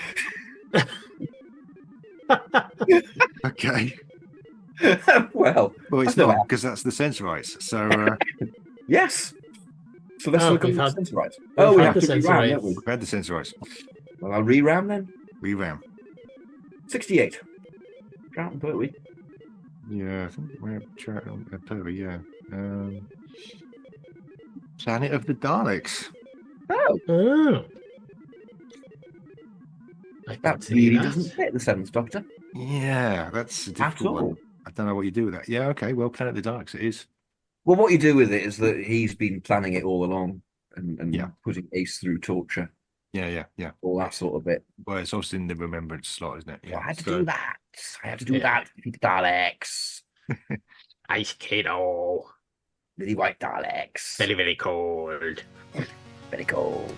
Okay. Well, Well, it's that's no not because that's the censor rights. So yes. So let's look at we've the had- censor rights. we've We had have the to censor reram, rights. don't we? we've had the censor rights. Well, I'll reram then. Reram. 68. Drought per week. Yeah, I think we're chatting on October, yeah. Planet of the Daleks. Oh, Oh. I can that see really that. doesn't fit the Seventh Doctor Yeah, that's a at difficult all. one. I don't know what you do with that. Yeah, okay, well, Planet of the Daleks it is. Well, what you do with it is that he's been planning it all along and Yeah. putting Ace through torture, Yeah. all that sort of bit. Well, it's also in the remembrance slot, isn't it? So Yeah. I had to so- do that. I had to do Yeah. that. Defeat the Daleks. Ice Kiddo. Really white Daleks. Very, very cold. Very cold.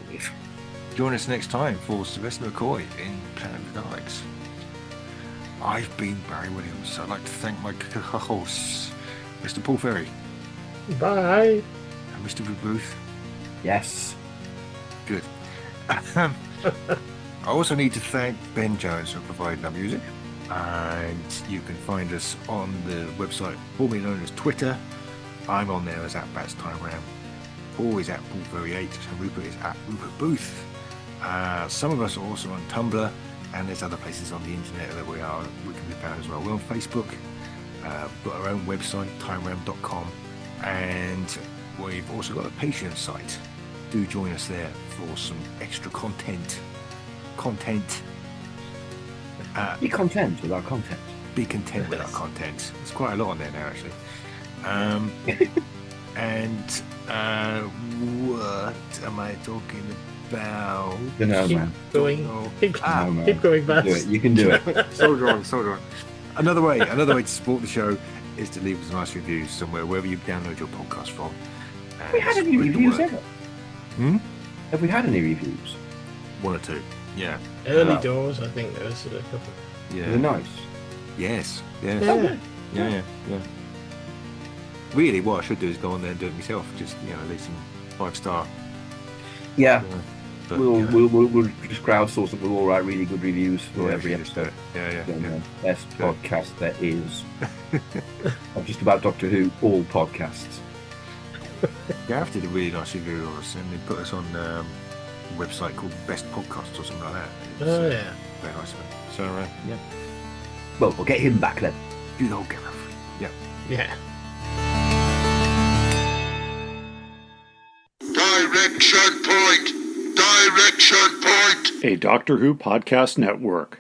Join us next time for Sylvester McCoy in Planet of the Daleks. I've been Barry Williams. I'd like to thank my co-hosts, Mr. Paul Ferry Bye. and Mr. Booth. Yes. Good. I also need to thank Ben Jones for providing our music. And you can find us on the website formerly known as Twitter. I'm on there as @BatsTimeRam. Paul is @Paul38 and Rupert is @Rupert Booth. Some of us are also on Tumblr, and there's other places on the internet that we can be found as well. We're on Facebook. We've got our own website, timeram.com, and we've also got a Patreon site. Do join us there for some extra content. Be content with our content. Be content with our content. There's quite a lot on there now, actually. And what am I talking about? You know, Keep man. going. Oh. Keep, Ah, man. keep going You can do fast. it. You can do it. Soldier on. Another way to support the show is to leave us nice reviews somewhere, wherever you download your podcast from. Have we had any Spread the reviews word. ever? Hmm? Have we had any reviews? One or two. Yeah. Early Oh. doors, I think there was a couple. They're Yeah. nice. Yes. Yeah. Yeah. Really, what I should do is go on there and do it myself. Just, leave some 5-star. Yeah. But, We'll just crowdsource it. We'll all write really good reviews for every just do episode. it. Yeah. Best Yeah. podcast there is. Of just about Doctor Who, all podcasts. Gav did a really nice review of us, and they put us on a website called Best Podcast or something like that. It's, Oh, yeah. very nice of it. So, yeah, Well, we'll get him back then. do the whole Gav. Yeah. Yeah. Direction point! Direction point! A Doctor Who podcast network.